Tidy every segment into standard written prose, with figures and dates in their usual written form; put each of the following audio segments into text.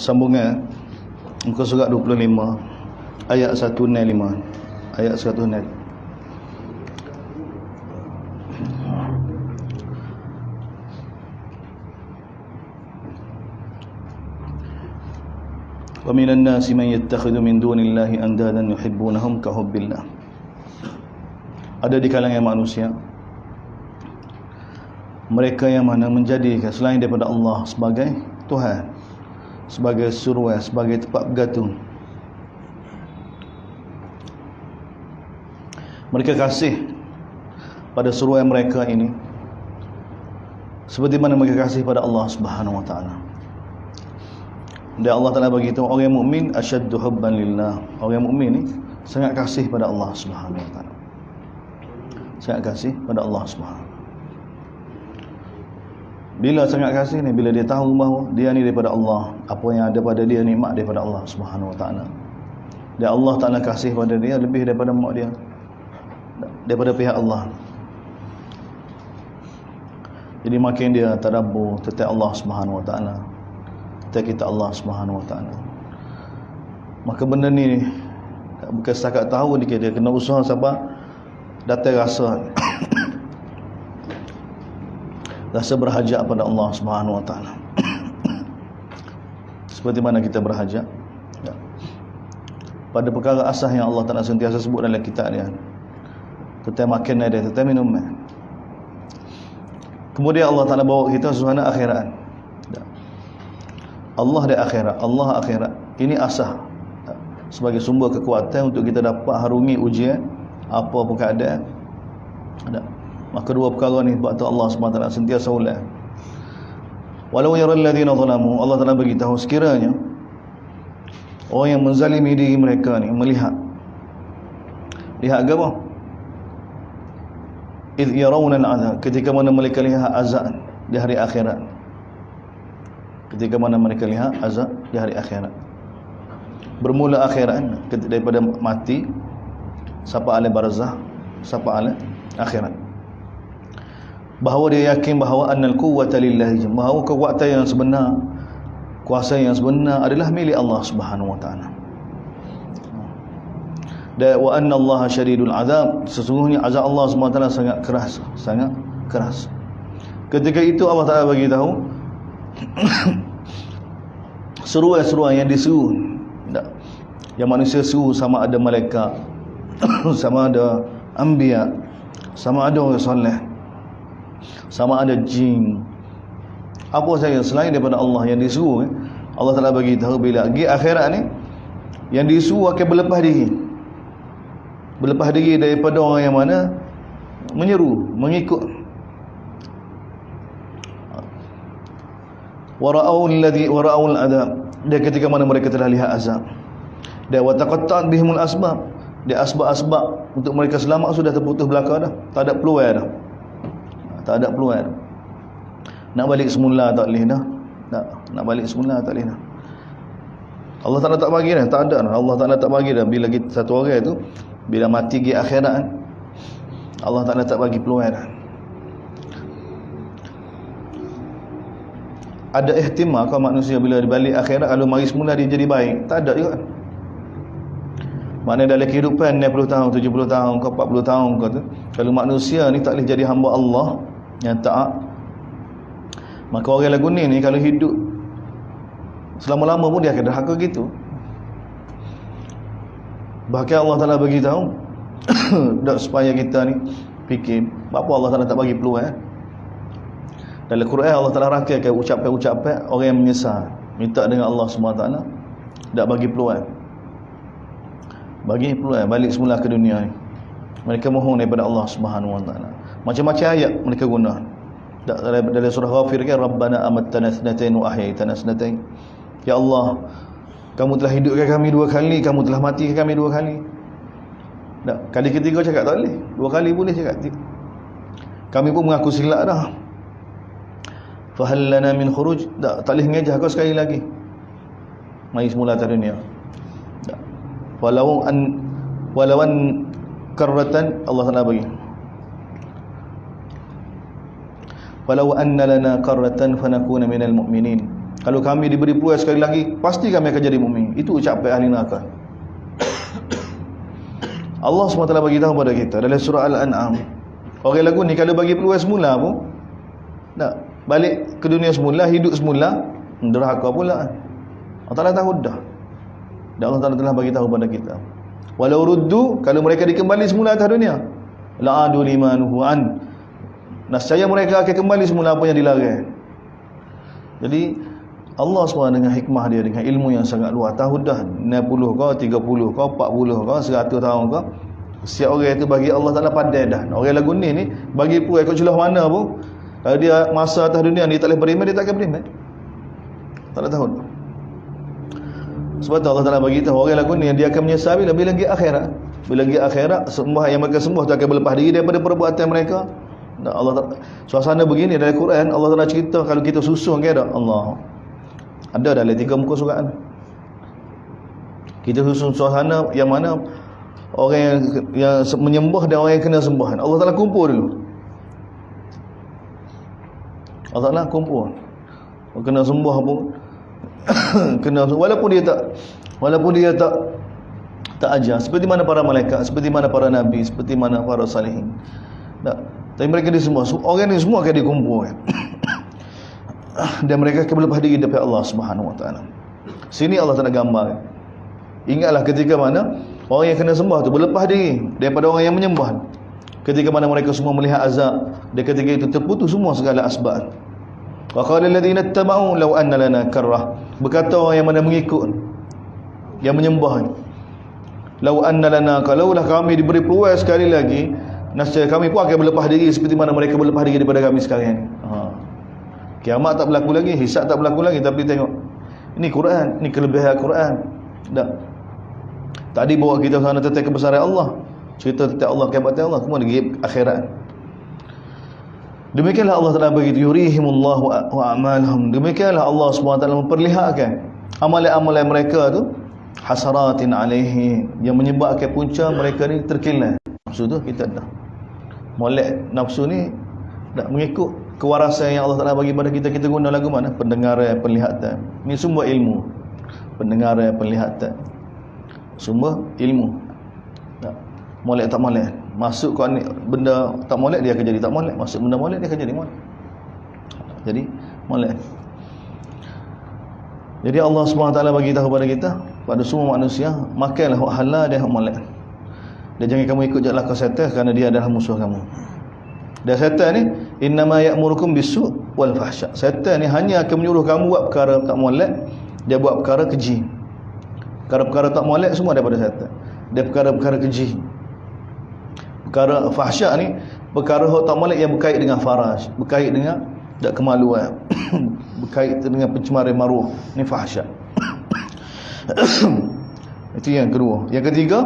Sambungan muka surat 25 ayat 105. Ayat 105. Wa minan nasi man yattakhidhu min dunillahi andadan yuhibbunahum ka hubbillah. Ada di kalangan manusia mereka yang mana menjadikan selain daripada Allah sebagai Tuhan, sebagai suruhan, sebagai tempat bergantung. Mereka kasih pada suruhan mereka ini seperti mana mereka kasih pada Allah Subhanahu wa taala. Dan Allah Taala beritahu orang mukmin asyaddu hubban lillah. Orang mukmin ni sangat kasih pada Allah Subhanahu wa taala. Sangat kasih pada Allah Subhanahu. Bila sangat kasih ni, bila dia tahu bahawa dia ni daripada Allah, apa yang ada pada dia nikmat daripada Allah Subhanahu wa taala. Dan Allah Taala kasih pada dia lebih daripada mak dia, daripada pihak Allah. Jadi makin dia tadabbur tentang Allah Subhanahu wa taala, tentang kita Allah Subhanahu wa taala, maka benda ni bukan setakat tahu dia kena usaha sampai datang rasa berhajat pada Allah Subhanahu wa taala. Seperti mana kita berhajat pada perkara asas yang Allah Taala sentiasa sebut dalam kitab dia, tentang makan dia, tentang minum. Kemudian Allah Taala bawa kita suasana akhirat. Allah di akhirat, Allah akhirat. Ini asas sebagai sumber kekuatan untuk kita dapat harungi ujian apa pun keadaan. Maka dua perkara ni sebab tu Allah SWT sentiasa ulang. Walau yaral ladzina zalamu, Allah Taala beritahu sekiranya orang yang menzalimi diri mereka ni melihat, lihat apa? Idh yarawna al-'adzab, ketika mana mereka lihat azab di hari akhirat. Ketika mana mereka lihat azab di hari akhirat. Bermula akhirat daripada mati sampai alam barzah, sampai alam akhirat. Bahawa dia yakin bahawa annal quwwata lillahi, bahawa kekuatan yang sebenar, kuasa yang sebenar adalah milik Allah Subhanahu wa taala. Dan wa anna Allah syadidul azab, sesungguhnya azab Allah Subhanahu wa taala sangat keras, sangat keras. Ketika itu Allah Taala bagi tahu seruan-seruan yang diseru, yang manusia seru, sama ada malaikat, sama ada anbiya, sama ada orang soleh, sama ada jin, apa saja selain daripada Allah yang disuruh. Allah Taala bagi tahu bila pergi akhirat ni yang disuruh akan berlepas diri daripada orang yang mana menyeru, mengikut. Wara'ul adab, dan ketika mana mereka telah lihat azab. Dan wataqatta'at bihimul asbab, dia asbab-asbab untuk mereka selamat sudah terputus belaka dah, tak ada peluang dah. Tak ada peluang. Nak balik semula tak boleh dah. Nak balik semula tak boleh dah. Allah Taala tak bagi dah, tak ada dah. Allah Taala tak bagi dah. Bila kita satu orang tu bila mati pergi akhirat, Allah Taala tak bagi peluang dah. Ada ihtimal kalau manusia bila dibalik akhirat kalau mari semula dia jadi baik? Tak ada juga. Maknanya dalam kehidupan 60 tahun, 70 tahun, 40 tahun kau tu, kalau manusia ni tak boleh jadi hamba Allah yang taat, maka orang lagu ni kalau hidup selama-lama pun dia akan derhaka gitu. Bahkan Allah Taala bagi tahu supaya kita ni fikir, apa Allah Taala tak bagi peluang. Dalam Quran Allah Taala rakyatkan ucapan-ucapan orang yang menyesal, minta dengan Allah SWT tak bagi peluang. Bagi peluang balik semula ke dunia ni. Mereka mohon daripada Allah Subhanahu wa taala. Macam-macam ayat mereka guna. Dalam surah Ghafir kan, Rabbana amattana tsnatain wa ahyaitana tsnatain. Ya Allah, kamu telah hidupkan kami dua kali, kamu telah matikan kami dua kali. Tak, kali ketiga cakap tak boleh. Dua kali boleh cakap. Kami pun mengaku silap dah. Fa hal lana min khuruj? Tak boleh ngejah kau sekali lagi. Mari semula atas dunia. Tak. Walau an karratan, Allah Taala bagi. Walau anna lana karratan fanakuna minal mu'minin. Kalau kami diberi peluang sekali lagi, pasti kami akan jadi mukmin. Itu ucapan ahli neraka. Allah SWT bagi tahu pada kita dalam surah Al-An'am, orang lagu ni kalau bagi peluang semula pun tak balik ke dunia semula, hidup semula, derhaka pula. Allah Ta'ala tahu dah. Dan Allah Ta'ala telah bagi tahu pada kita, walau ruddu, kalau mereka dikembali semula atas dunia, la'adu limanuhu an, nescaya mereka akan kembali semula apa yang dilarang. Jadi Allah SWT dengan hikmah dia, dengan ilmu yang sangat luas, tahu dah 60 kau, 30 kau, 40 kau, 100 tahun kau, setiap orang itu bagi Allah Ta'ala pandai dah. Orang lagu ni bagi puai kau celah mana pun, kalau dia masa atas dunia ni tak boleh beriman, dia tak akan beriman. Tak ada tahu. Sebab tu Allah Ta'ala bagi tahu orang lagu ni dia akan menyesal bila pergi akhirat. Bila pergi akhirat, sembah yang mereka sembah tu akan berlepas diri daripada perbuatan mereka. Dan Allah Ta'ala, suasana begini dalam Quran Allah Ta'ala cerita kalau kita susun ke tak? Allah ada dalam 3 muka surat. Kita susun suasana yang mana orang yang menyembah dan orang yang kena sembah, Allah Ta'ala kumpul dulu. Allah Ta'ala kumpul. Kena sembah pun kena, walaupun dia tak ajar, seperti mana para malaikat, seperti mana para nabi, seperti mana para salihin. Tak. Tapi mereka ni semua, orang ni semua akan dikumpul. Dan mereka akan berlepas diri daripada Allah Subhanahu Wa Taala. Sini Allah Ta'ala gambar. Ingatlah ketika mana orang yang kena sembah tu berlepas diri daripada orang yang menyembah. Ketika mana mereka semua melihat azab, dan ketika itu terputus semua segala asbab. Wa qala alladziina ittaba'u law anna lana karrah. Berkata orang yang mana mengikut, yang menyembah, law anna lana, kalaulah kami diberi peluang sekali lagi, nescaya kami pun akan berlepas diri seperti mana mereka berlepas diri daripada kami sekarang. Kiamat tak berlaku lagi, hisab tak berlaku lagi, tapi tengok ini Quran, ini kelebihan Quran. Tak. Tadi bawa kita sana tentang kebesaran Allah, cerita tentang Allah, kehebatan Allah, semua di akhirat. Demikianlah Allah Ta'ala begitu, yurihimullahu wa a'malahum. Demikianlah Allah SWT memperlihatkan amalan-amalan mereka tu hasaratin alaihi, yang menyebabkan punca mereka ni terkilan. Nafsu tu kita dah molek, nafsu ni tak mengikut kewarasan yang Allah Ta'ala bagi pada kita. Kita guna lagu mana? Pendengaran, penglihatan. Ini sumber ilmu. Pendengaran, penglihatan, sumber ilmu. Tak. Molek tak molek, masuk kau ni benda tak molek, dia akan jadi tak molek. Masuk benda molek, dia akan jadi molek. Jadi molek. Jadi Allah SWT bagi tahu pada kita, pada semua manusia, makanlah hak halal dan hak molek. Dan jangan kamu ikut jalan syaitan, kerana dia adalah musuh kamu. Dan syaitan ni innama ya'murukum bisu' wal fahsya. Syaitan ni hanya akan menyuruh kamu buat perkara tak molek, dia buat perkara keji. Perkara-perkara tak molek semua daripada syaitan. Dia perkara-perkara keji. Perkara fahsya ni perkara tak molek yang berkait dengan faraj, berkait dengan tak kemaluan, berkait dengan pencemaran maruah. Ni fahsya. Itu yang kedua. Yang ketiga,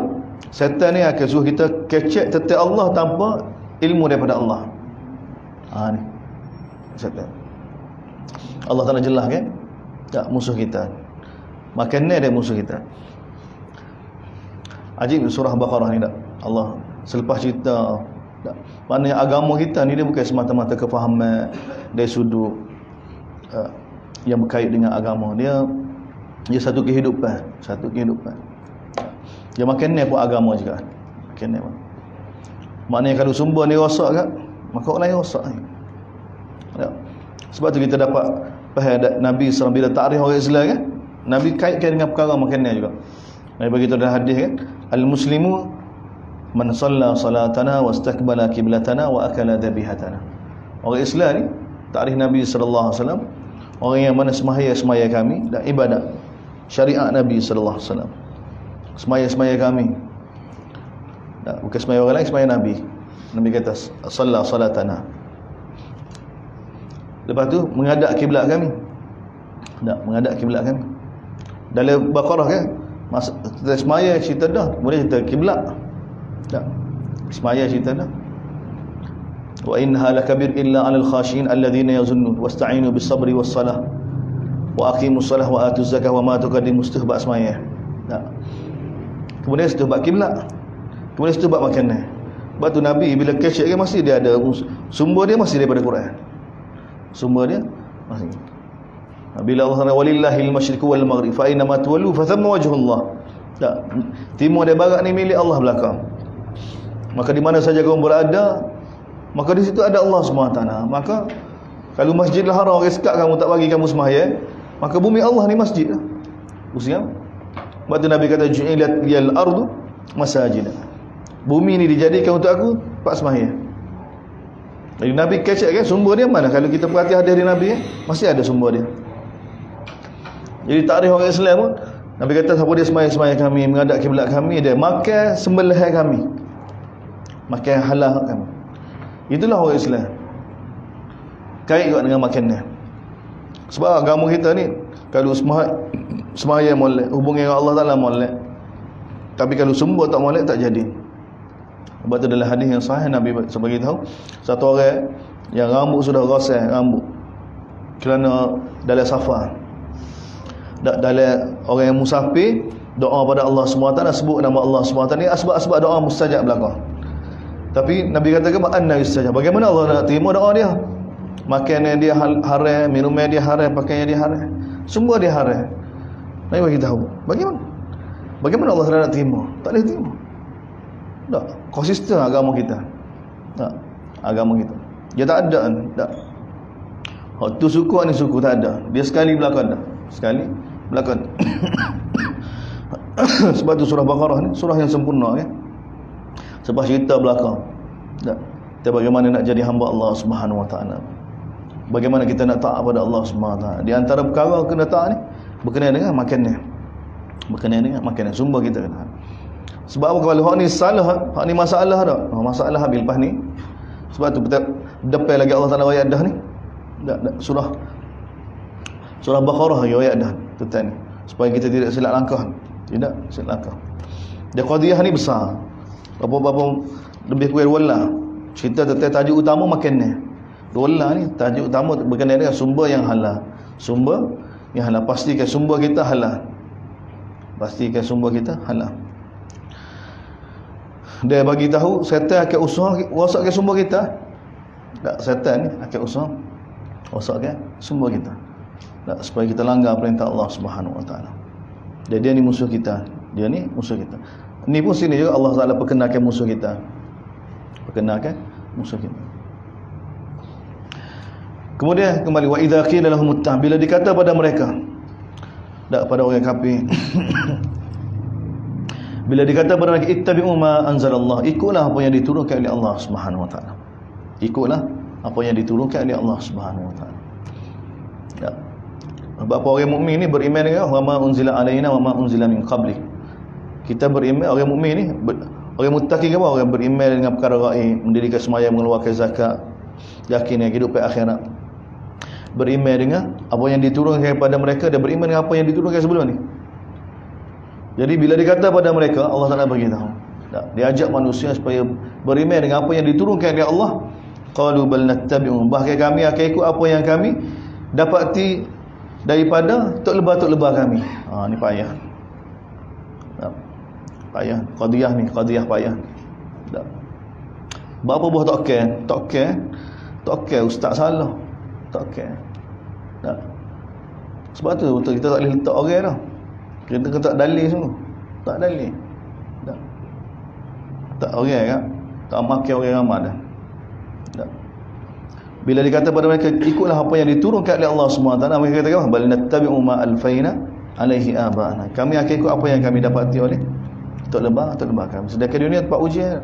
syaitan ni akan suruh kita kecek tentang Allah tanpa ilmu daripada Allah. Ni syaitan. Allah Ta'ala jelas kan? Tak, musuh kita. Makanan dia musuh kita. Ajib surah Baqarah ni tak? Allah selepas cerita tak? Maknanya agama kita ni dia bukan semata-mata kefahaman dari sudut yang berkait dengan agama. Dia satu kehidupan, satu kehidupan. Dia makannya pun agama juga. Makannya pun. Maknanya kalau sumber ni rosak kan, maka orang lain rosak. Ya. Sebab tu kita dapat faham Nabi SAW bila takrif orang Islam kan, Nabi kaitkan dengan perkara makannya juga. Nabi bagi tahu dalam hadis kan, al-muslimu man shalla salatana wastakbala qiblatana wa akala dhabihatana. Orang Islam ni takrif Nabi sallallahu alaihi wasallam, orang yang mana semaya kami dan ibadat syariat Nabi sallallahu alaihi wasallam. Semaya kami. Tak, bukan semaya orang lain, semaya Nabi. Nabi kata shalla salatana. Lepas tu menghadap kiblat kami. Tak, menghadap kiblat kami. Dalam Baqarah kan, kita semaya cerita dah, kemudian cerita kiblat. Tak, semaya cerita dah. Wa innaha lakabir illa 'alal khashiin alladhina yazunnun wasta'inu bis-sabri was-salah wa aqimus salah wa atuz zakah wa ma tuqaddimu istihba' semaya. Tak. Kemudian istihba' kiblat. Kemudian istihba' makanan. Sebab tu Nabi bila kecek kan masih dia ada sumber, dia masih daripada Quran. Sumber dia masih. Bila Allah kata walillahil masyriqu wal maghrib fa aina ma tuwallu fa thamma wajhullah. Tak, timur dan barat ni milik Allah belakang. Maka di mana saja kamu berada, maka di situ ada Allah SWT. Maka kalau Masjidil Haram orang sekat kamu tak bagi kamu sembahyang, maka bumi Allah ni masjid lah. Usia. Sebab tu Nabi kata ju'ilat liyal ardu masajid. Bumi ni dijadikan untuk aku tempat sembahyang. Jadi Nabi kecek kan sumber dia mana? Kalau kita perhati hadis dari Nabi masih ada sumber dia. Jadi tarikh orang Islam pun Nabi kata siapa dia sembahyang kami, menghadap kiblat kami, dia makan sembelihan kami, makan halal kami. Itulah orang Islam. Kait juga dengan makannya. Sebab agama kita ni kalau sembahyang molek, hubungi dengan Allah Taala molek. Tapi kalau sumber tak molek tak jadi. Sebab tu dalam hadis yang sahih Nabi sebagai tahu satu orang yang rambut sudah rosak rambut kerana dalam safar. Dalam orang yang musafir doa pada Allah SWT, sebut nama Allah SWT ni asbab-asbab doa mustajab belakang. Tapi Nabi katakan anna yustajab. Bagaimana Allah nak terima doa dia? Makanan dia haram, minuman dia haram, pakaian dia haram, semua dia haram. Nabi bagi tahu. Bagaimana Allah nak terima? Tak boleh terima. Tak konsisten agama kita. Tak agama kita. Dia tak ada tak. Hak tu suku ni suku tak ada. Dia sekali belakang dah. Sekali belakang. Sebab tu surah Baqarah ni surah yang sempurna kan. Sebab cerita belakang. Tak. Kita bagaimana nak jadi hamba Allah Subhanahu Wa Taala. Bagaimana kita nak taat pada Allah Subhanahu Wa Taala. Di antara perkara kena taat ni berkenaan dengan makannya. Berkenaan dengan makannya. Sumber kita kena. Sebab apa kalau hak ni salah, hak ni masalah dah. Masalah habis lepas ni. Sebab tu kita depan lagi Allah Taala ayat dah ni. Surah Baqarah ayat dah tentang ni. Supaya kita tidak silap langkah. Tidak silap langkah. Dia qadiyah ni besar. Apa-apa lebih kurang wala. Cerita tentang tajuk utama makannya. Wala ni tajuk utama berkenaan dengan sumber yang halal. Sumber yang halal. Pastikan sumber kita halal. Pastikan sumber kita halal. Dia bagi tahu syaitan akan usaha rosakkan sumber kita. Tak, syaitan ni akan usaha rosakkan sumber kita. Tak, supaya kita langgar perintah Allah Subhanahu Wa Taala. Dia ni musuh kita. Dia ni musuh kita. Ni pun sini juga Allah Taala perkenalkan musuh kita. Perkenalkan musuh kita. Kemudian kembali wa idza qila lahum ittaq, bila dikata pada mereka, tak pada orang kafir. Bila dikata pada mereka ittabi'u ma anzalallah, ikutlah apa yang diturunkan oleh Allah Subhanahu Wa Taala. Ikutlah apa yang diturunkan oleh Allah Subhanahu Wa Taala. Ya. Sebab orang mukmin ni beriman dengan wa ma unzila alaina wa ma unzila min qabli. Kita beriman, orang mukmin ni orang muttaqi ke apa? Orang beriman dengan perkara gaib, mendirikan sembahyang, mengeluarkan zakat, yakin dengan kehidupan akhirat. Beriman dengan apa yang diturunkan kepada mereka dan beriman dengan apa yang diturunkan sebelum ni. Jadi bila dikata pada mereka, Allah Taala beritahu, dia ajak manusia supaya beriman dengan apa yang diturunkan oleh Allah. Qalu bal nattabi'u, bahkan kami akan ikut apa yang kami dapati daripada tok lebah kami. Ni payah. Payah qadiyah ni, qadiyah payah. Berapa buah tak okey ustaz salah. Tak okey. Sebab tu betul kita tak boleh letak orang dah. Kita kata dalil semua. Tak dalil. Tak orang kan. Tak makan orang ramai dah. Tak. Bila dikata pada mereka ikutlah apa yang diturunkan oleh Allah SWT, mereka kata bal nattabi'u ma alfaina alaihi aba'ana. Kami akan ikut apa yang kami dapati oleh tok lebah kami. Sedangkan dunia tempat ujian.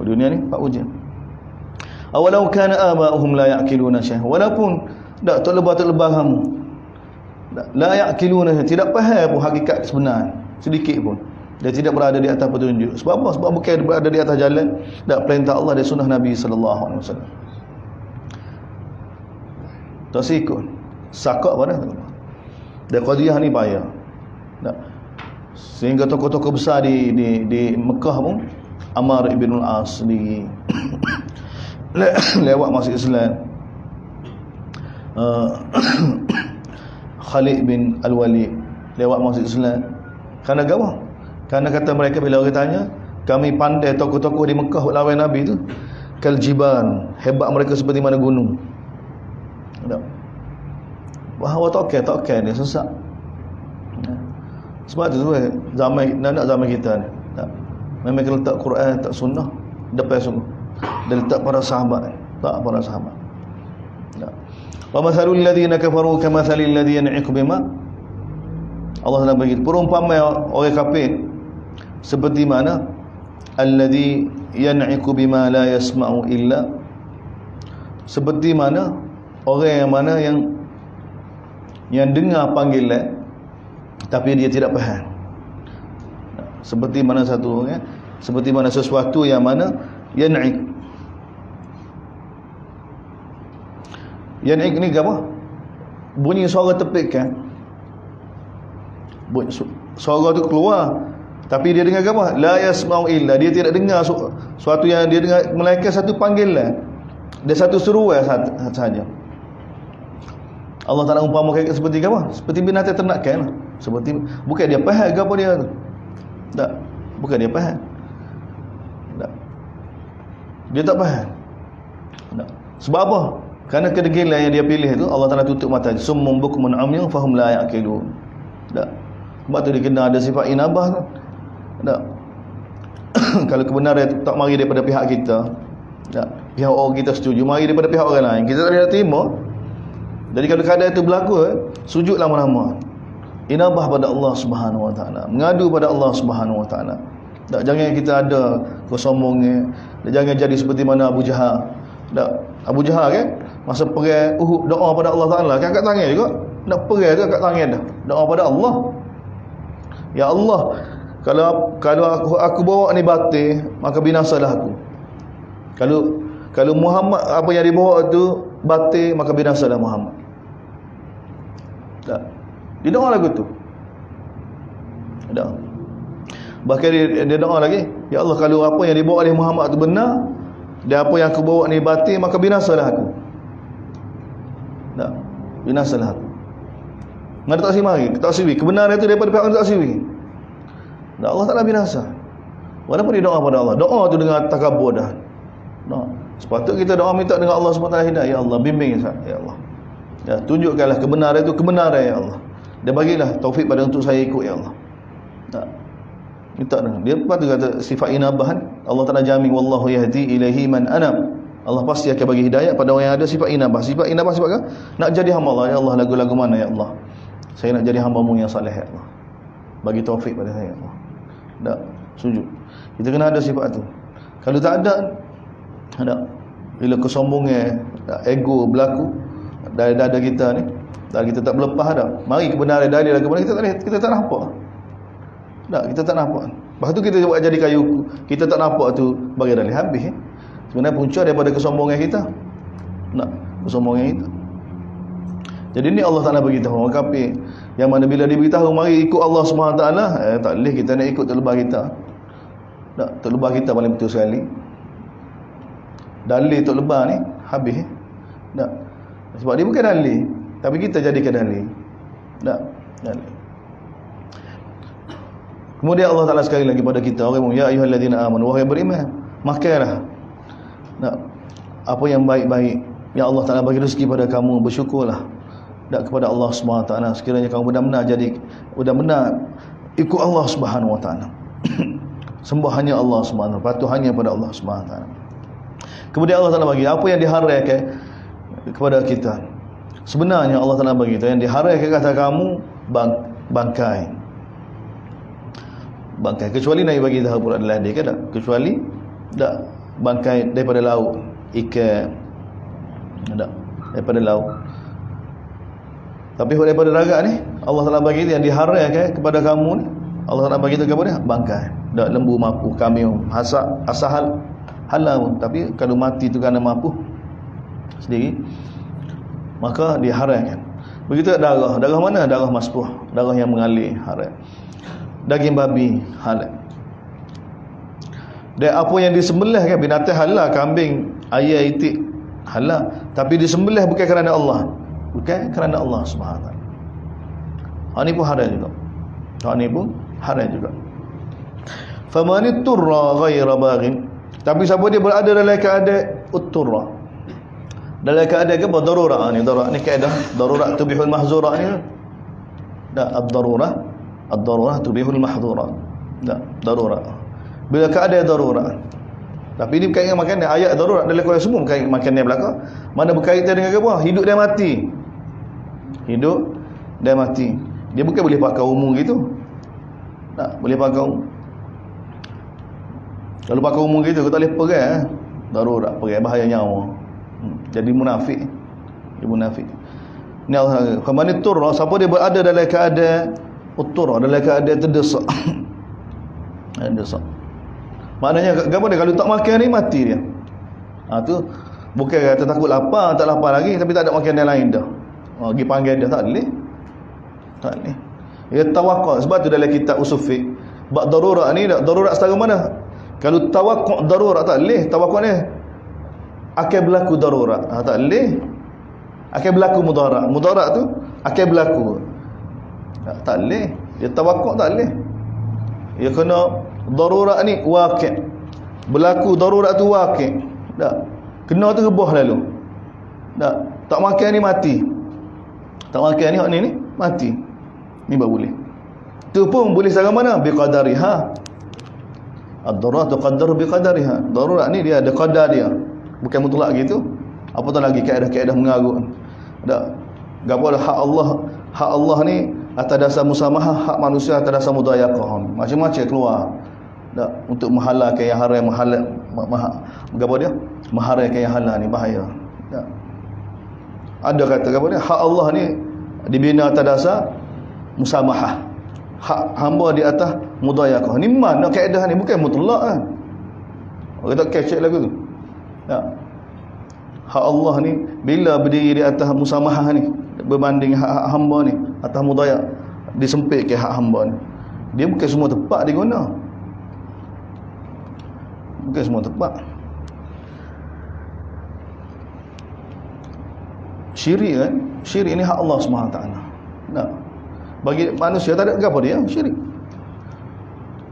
Dunia ni tempat ujian. Awalau kana aba'uhum la ya'qiluna syai'an. Walaupun tok lebah kamu la ya'qiluna, tidak faham pun hakikat sebenar sedikit pun, dia tidak berada di atas petunjuk. Sebab apa? Sebab bukan berada di atas jalan dan perintah Allah dan sunnah Nabi sallallahu alaihi wasallam. Tak sikut sakak pada dan qadiyah ni payah. Sehingga tokoh-tokoh besar di Mekah pun, Ammar ibn al-As lewat masuk Islam, Khalid bin Al-Walid lewat masuk Islam. Kerana apa? Kerana kata mereka bila orang tanya, kami pandai tokoh-tokoh di Mekah lawan Nabi tu kal jibal, hebat mereka seperti mana gunung. bahawa tak okey dia sesat. Sebab tu zaman nak zaman kita ni. Memang kalau letak Quran, tak sunnah, depan sungguh. Dia letak para sahabat, tak para sahabat. Wa mathalul ladzina kafaru kamathalil ladzi yan'iqu bima. Allah Taala bagi perumpamaan orang kafir seperti mana alladzi yan'iqu bima la yasma'u illa, seperti mana orang yang mana yang dengar panggilan tapi dia tidak faham. Seperti mana satu orang, seperti mana sesuatu yang mana yan'iq. Yan'iq ni apa? Bunyi suara tepik kan? Suara tu keluar tapi dia dengar apa? La yasma'u illa, dia tidak dengar suatu yang dia dengar, melainkan satu panggilan. Dia satu seruan sahaja. Allah Taala umpamakan seperti apa? Seperti binatang ternakan lah. Seperti bukan dia faham ke apa dia tu. Tak, bukan dia faham. Tak. Dia tak faham. Tak. Sebab apa? Kerana kedegilan yang dia pilih tu Allah Taala tutup mata. Summum bukmun umyun fahum la yaqilun. Tak. Sebab tu dia kena ada sifat inabah tu. Tak. Kalau kebenaran tak mari daripada pihak kita, tak, pihak orang kita setuju, mari daripada pihak orang lain, kita tak boleh terima. Jadi kalau keadaan itu berlaku, sujud lama-lama, inabah pada Allah Subhanahu Wa Taala, mengadu pada Allah Subhanahu Wa Taala. Tak, jangan kita ada kesombongan, jangan jadi seperti mana Abu Jahal. Tak, Abu Jahal kan masa perang Uhud doa pada Allah Taala, kan angkat tangan juga. Nak perang tu angkat tangan dah. Doa pada Allah. Ya Allah, kalau aku bawa ni batil, maka binasalah aku. Kalau Muhammad apa yang dibawa tu batil, maka binasalah Muhammad. Tak. Dia doa lagu tu. Doa. Bahkan dia doa lagi, ya Allah, kalau apa yang dibawa oleh Muhammad tu benar, dan apa yang aku bawa ni batil, maka binasalah aku. Tak. Binasalah aku. Ngada tak simari, tak siwi. Kebenaran itu daripada pihak tak siwi. Dan Allah Taala binasa. Walaupun dia doa pada Allah, doa tu dengan takabur dah. Doa. Sepatutnya kita doa minta dengan Allah SWT hidayah. Ya Allah, bimbing ya Allah. Ya, tunjukkanlah kebenaran itu kebenaran ya Allah. Dan bagilah taufik pada untuk saya ikut ya Allah. Tak. Minta dengan dia. Lepas tu kata sifat inabah, Allah Taala jamin wallahu yahdi ilaihi man anab. Allah pasti akan bagi hidayah pada orang yang ada sifat inabah. Sifat inabah sebab apa? Nak jadi hamba Allah. Ya Allah, lagu-lagu mana ya Allah? Saya nak jadi hamba-Mu yang saleh ya Allah. Bagi taufik pada saya ya Allah. Tak, sujud. Kita kena ada sifat tu. Kalau tak ada, bila kesombongan, ego berlaku dari dada kita ni, dan kita tak berlepas dah. Mari kebenaran dari lagu mana kita tak nampak. Tak, kita tak nampak. Lepas tu kita buat jadi kayu, kita tak nampak tu bagi dalih habis. Sebenarnya punca daripada kesombongan kita. Nak kesombongan kita. Jadi ni Allah Taala beritahu orang kafir yang mana bila dia beritahu mari ikut Allah Subhanahu Taala, tak boleh kita nak ikut terlebah kita. Tak, terlebah kita paling betul sekali. Dalil terlebah ni habis. Tak. Sebab dia bukan dalil, tapi kita jadikan dalil. Tak, dalil. Kemudian Allah Taala sekali lagi pada kita, orang ya ayyuhallazina amanu, wahai beriman, makanlah. Tak, apa yang baik-baik yang Allah Taala bagi rezeki pada kamu, bersyukurlah. Tak, kepada Allah Subhanahu Wa Taala, sekiranya kamu benar-benar benar-benar ikut Allah Subhanahu Wa Taala. Sembah hanya Allah Subhanahu, patuh hanya pada Allah Subhanahu Wa Taala. Kemudian Allah Taala bagi apa yang diharamkan kepada kita. Sebenarnya Allah Taala bagi kita yang diharamkan kata kamu bangkai. Bangkai kecuali Nabi bagi tahu pula adalah dia kan tak? Kecuali tak bangkai daripada laut, ikan. Tak, daripada laut. Tapi daripada darat ni Allah Taala bagi yang diharamkan kepada kamu ni, Allah Taala bagi tu kepada bangkai. Dak lembu mapu, kambing asal halal, tapi kalau mati tu kerana mapu sendiri, maka diharamkan. Begitu darah. Darah mana? Darah maspuh, darah yang mengalir, haram. Daging babi halal. Dan apa yang disembelih kan, binatang halal, kambing, ayam, itik halal, tapi disembelih bukan kerana Allah, bukan kerana Allah Subhanahu Wa Taala. Ini pun haram juga. Ini pun haram juga. Faman turra ghaira baghin, tapi siapa dia berada dalam keadaan utturra, Dalam keadaan apa? Darurat ni. Darurat ni kaedah. Darurat tubihul mahzurat ni. Tak, ad-darurah tubihul mahzurat. Tak, darurat. Bila keadaan darurat. Tapi ini berkaitan dengan makanan. Ayat darurat dalam Quran semua berkaitan dengan makanan belakang. Mana berkaitan dengan apa? Hidup dan mati. Hidup dan mati. Dia bukan boleh pakai umum gitu. Tak, boleh pakai umum. Kalau pakai umum gitu, kau tak boleh pegang. Darurat, pegang bahaya nyawa. Jadi munafik. Dia munafik. Ni Allah. Khamani turra, siapa dia berada dalam keadaan utturra, dalam keadaan terdesak. Terdesak. Maknanya gapo dia kalau tak makan ni mati dia. Tu bukan kata takut lapar, tak lapar lagi tapi tak ada makanan yang lain dah. Pergi panggil dia tak boleh. Tak boleh. Dia tawakkul sebab tu dalam kitab usul fiqh bab darurat ni darurat setara mana? Kalau tawakkul darurat tak boleh, tawakkul ni akan berlaku darurat. Tak boleh. Akan berlaku mudarat. Mudarat tu akan berlaku. Tak boleh. Dia tawakkul tak boleh. Dia kena darurat ni waqi'. Berlaku darurat tu waqi'. Tak. Kena tu rebah lalu. Tak makan ni mati. Tak makan ni hak ni mati. Ni baru boleh. Tu pun boleh secara mana? Biqadariha. Ad-darurat tuqaddaru biqadariha. Darurat ni dia ada qadar dia. Bukan mutlak gitu. Apatah lagi kaedah-kaedah mengarut. Tak. Gapo hak Allah ni atas dasar musamahah, hak manusia atas dasar mudayaqah. Macam-macam keluar. Tak, untuk menghalalkan yang haram, gapo dia? Mengharamkan yang halal ni bahaya. Tak. Ada kata gapo dia? Hak Allah ni dibina atas dasar musamahah. Hak hamba di atas mudayaqah. Ni mana kaedah ni? Bukan mutlak kan. Orang tak kecek lagu tu. Tak. Hak Allah ni bila berdiri di atas musamahah ni berbanding hak hamba ni atas mudayaq, disempit ke hak hamba ni. Dia bukan semua tepat diguna. Bukan semua tepat. Syirik kan? Syirik ni hak Allah SWT. Tak. Bagi manusia tak ada apa dia syirik.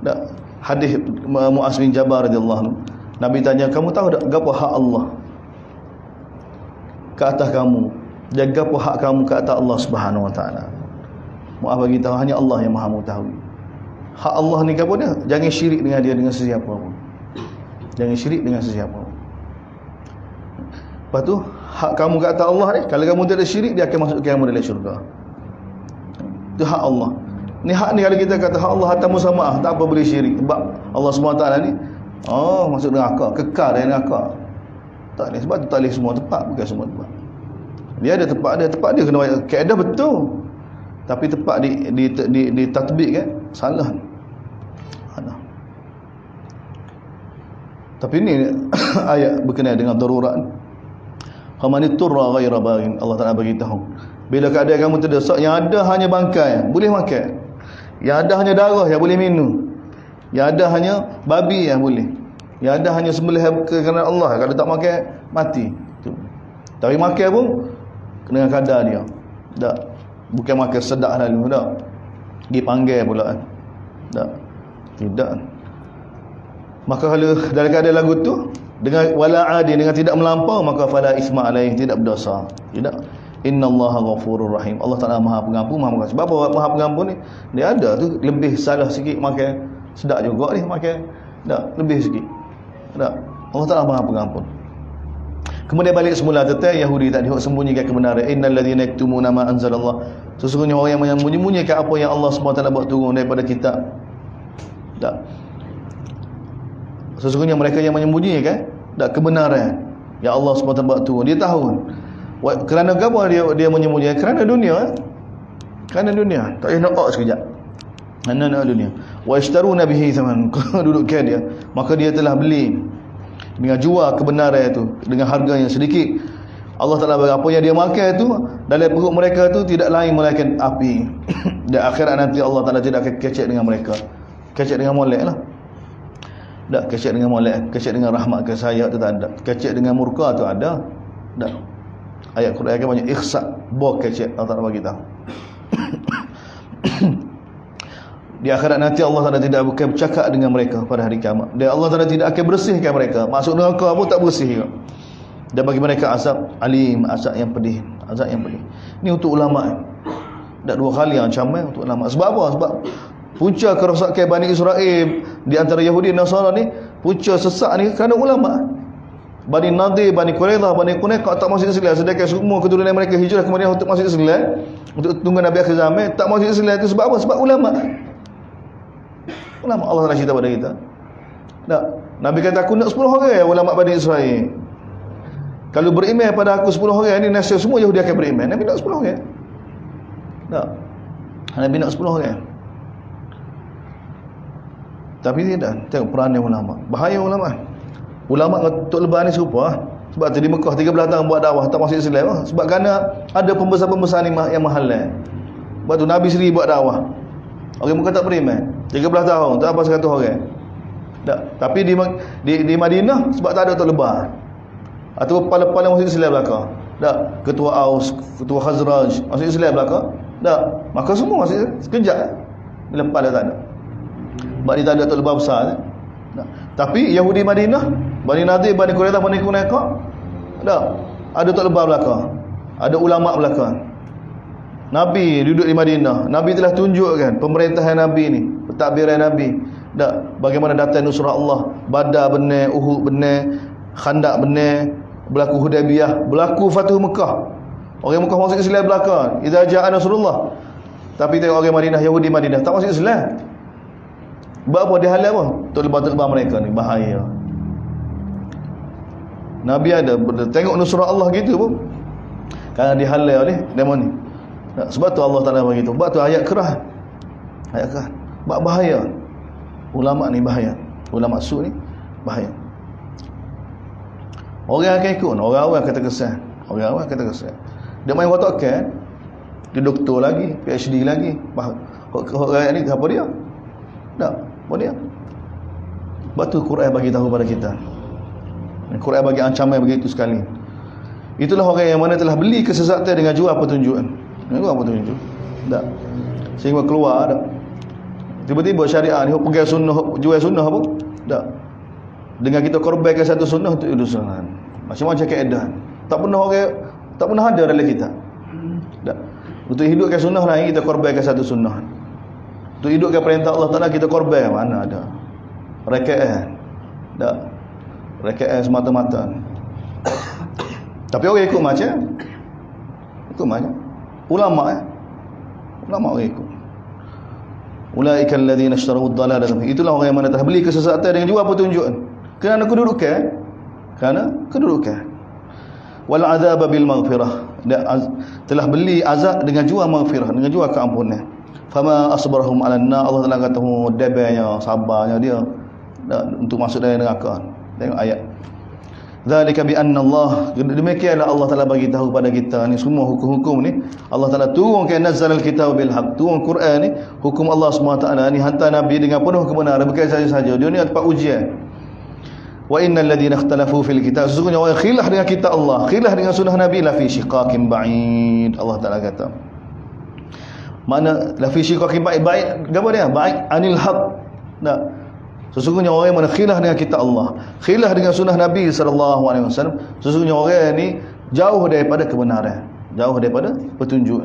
Tak. Hadis Muaz bin Jabal radhiyallahu anhu. Nabi tanya, kamu tahu tak apa hak Allah ke atas kamu? Jaga apa hak kamu ke atas Allah Subhanahu Wa Taala? Muaz bagi tahu hanya Allah yang Maha mengetahui. Hak Allah ni apa dia? Jangan syirik dengan dia dengan sesiapa pun. Jangan syirik dengan sesiapa pun. Lepas tu hak kamu ke atas Allah ni, kalau kamu tidak syirik dia akan masukkan kamu dalam syurga. Itu hak Allah. Ni hak ni kalau kita kata hak Allah atas musamaah, tak apa boleh syirik. Sebab Allah SWT ni masuk neraka, kekal dalam neraka. Tak boleh, sebab tu tak boleh semua tempat, bukan semua tempat. Dia ada tempat dia kena kaedah betul. Tapi tempat di tatbik kan salah. Salah. Tapi ni ayat berkenaan dengan darurat. Faman turra ghaira baghin, Allah Taala bagi tahu. Bila keadaan kamu terdesak, yang ada hanya bangkai boleh makan. Yang ada hanya darah yang boleh minum. Yang ada hanya babi yang boleh. Yang ada hanya sembelih kerana Allah. Kalau tak makan mati. Tapi makan pun dengan kadar dia. Tak. Bukan makan sedap lalu tak. Dipanggil pula. Tak. Tidak. Maka kalau dalam keadaan lagu tu dengan wala adi, dengan tidak melampau, maka fala isma alaih, tidak berdosa. Tidak. Innallaha ghafurur rahim. Allah Taala Maha Pengampun, Maha Pengasih. Sebab Maha Pengampun ni dia ada tu lebih salah sikit makan sedap juga ni makan. Tak, lebih sikit. Tak. Allah Taala Maha Pengampun. Kemudian balik semula tentang Yahudi tadi sembunyikan kebenaran. Innal ladzina yaktumuna ma anzalallah. Sesungguhnya orang yang menyembunyikan apa yang Allah SWT buat turun daripada kitab. Tak. Sesungguhnya mereka yang menyembunyikan tak kebenaran yang Allah SWT buat turun. Dia tahu. Kerana apa dia menyembunyikan? Kerana dunia. Kerana dunia. Tak payah nak sekejap. Kerana nak dunia. Wa ishtaruna bihi thaman. Dudukkan dia. Maka dia telah beli dengan jual kebenaran itu dengan harga yang sedikit. Allah Taala bagi apa yang dia makan itu dalam perut mereka itu tidak lain melainkan api. Dan akhirat nanti Allah Taala tidak akan kecek dengan mereka. Kecek dengan molek lah. Tak kecek dengan molek, kecek dengan rahmat ke saya tu tak ada. Kecek dengan murka tu ada. Tak. Ayat Quran kan banyak ikhsa, bok kecek Allah Taala bagi tahu. Di akhirat nanti Allah Taala tidak akan bercakap dengan mereka pada hari kiamat. Dan Allah Taala tidak akan bersihkan mereka. Masuk neraka pun tak bersih juga. Dan bagi mereka azab alim, azab yang pedih, azab yang pedih. Ni untuk ulama. Dak dua kali ancaman untuk ulama. Sebab apa? Sebab punca kerosakan Bani Israel di antara Yahudi dan Nasara ni, punca sesak ni kerana ulama. Bani Nadir, Bani Quraidah, Bani Qunaiqah tak masuk Islam, sedangkan semua keturunan mereka hijrah ke Madinah untuk masuk Islam, untuk tunggu Nabi akhir zaman, tak masuk Islam. Itu sebab apa? Sebab ulama. Ulama. Allah Taala cerita pada kita. Tak. Nabi kata aku nak 10 orang ulama Bani Israel. Kalau beriman pada aku 10 orang ni, nasib semua Yahudi akan beriman. Nabi nak 10 orang. Tak. Nabi nak 10 orang. Tapi tidak. Tengok peranan ulama. Bahaya ulama. Ulama Tok Lebar ni serupa. Sebab tu di Mekah 13 tahun buat dakwah tak masuk Islam. Sebab kerana ada pembesar-pembesar ni yang mahal. Sebab tu Nabi sendiri buat dakwah. Orang Mekah tak beriman. 13 tahun tak apa 100 orang. Tak. Tapi di Madinah sebab tak ada Tok Lebar. Atau kepala-kepala masuk Islam belakang. Tak. Ketua Aus, ketua Khazraj masuk Islam belakang. Tak. Maka semua masuk sekejap. Bila kepala tak ada. Sebab dia tak ada Tok Lebar besar. Tak. Tapi Yahudi Madinah, Bani Nadir, Bani Quraidah, Bani Qunaiqah, tak. Ada Tok Lebar belakang. Ada ulama belakang. Nabi duduk di Madinah. Nabi telah tunjukkan pemerintahan Nabi ni, pentadbiran Nabi. Tak. Bagaimana datang nusrah Allah, Badar benar, Uhud benar, Khandaq benar, berlaku Hudaybiyah, berlaku Fathu Mekah. Orang Mekah masuk Islam belakang. Idza ja'a Nasrullah. Tapi tengok orang Madinah, Yahudi Madinah tak masuk Islam. Sebab apa? Dia halal apa? Tok Lebar mereka ni bahaya. Nabi ada tengok nusrah Allah gitu pun. Kerana dia halal ni demo ni. Sebab tu Allah Taala bagi tu. Sebab tu ayat kerah. Ayat kerah. Sebab bahaya. Ulama ni bahaya. Ulama su ni bahaya. Orang akan ikut, orang-orang kata kesan. Orang-orang kata kesan. Dia main watak kan? Dia doktor lagi, PhD lagi. Orang ni apa dia? Tak, apa dia? Sebab tu Quran bagi tahu pada kita. Quran bagi ancaman begitu sekali. Itulah orang yang mana telah beli kesesatan dengan jual petunjukan. Jual petunjuk. Tak. Sehingga keluar tak. Tiba-tiba syariat ni pegang sunnah, jual sunnah apa? Tak. Dengan kita korbankan satu sunnah untuk hidup sunnah. Macam-macam keadaan. Tak pernah ada dalam kita. Tak. Untuk hidupkan sunnah lain kita korbankan satu sunnah. Untuk hidupkan perintah Allah Taala kita korban, mana ada. Rakaat. Tak. Rakaat semata-mata. Tapi orang ikut macam ulama ulama orang ikut. Ulaika alladzina ishtaraw ad-dalalah. Itulah orang yang mana telah beli kesesatan dengan jual petunjukan. Kerana kedudukan. Wal azab bil maghfirah. Telah beli azab dengan jual maghfirah, dengan jual keampunan. Fama asbarahum 'alan nar. Allah Taala kata dabanya, sabarnya dia untuk masuk dalam neraka. Tengok ayat. Zalika bi anna Allah, demikianlah Allah Taala bagi tahu pada kita ni semua hukum-hukum ni Allah Taala turunkan, nazzalal kitab bil haq, turun Quran ni hukum Allah SWT ni hantar Nabi dengan penuh kebenaran, bukan saja-saja dia ni tempat ujian. Wa innal ladina ikhtalafu fil kitab, sesungguhnya orang khilaf dengan kitab Allah, khilaf dengan sunnah Nabi, la fi shiqaqin ba'id. Allah Taala kata mana la fi shiqaqin ba'id, apa dia? Ba'id anil haq. Tak. Sesungguhnya orang yang mana khilaf dengan kitab Allah, khilaf dengan sunnah Nabi SAW, sesungguhnya orang ni jauh daripada kebenaran, jauh daripada petunjuk.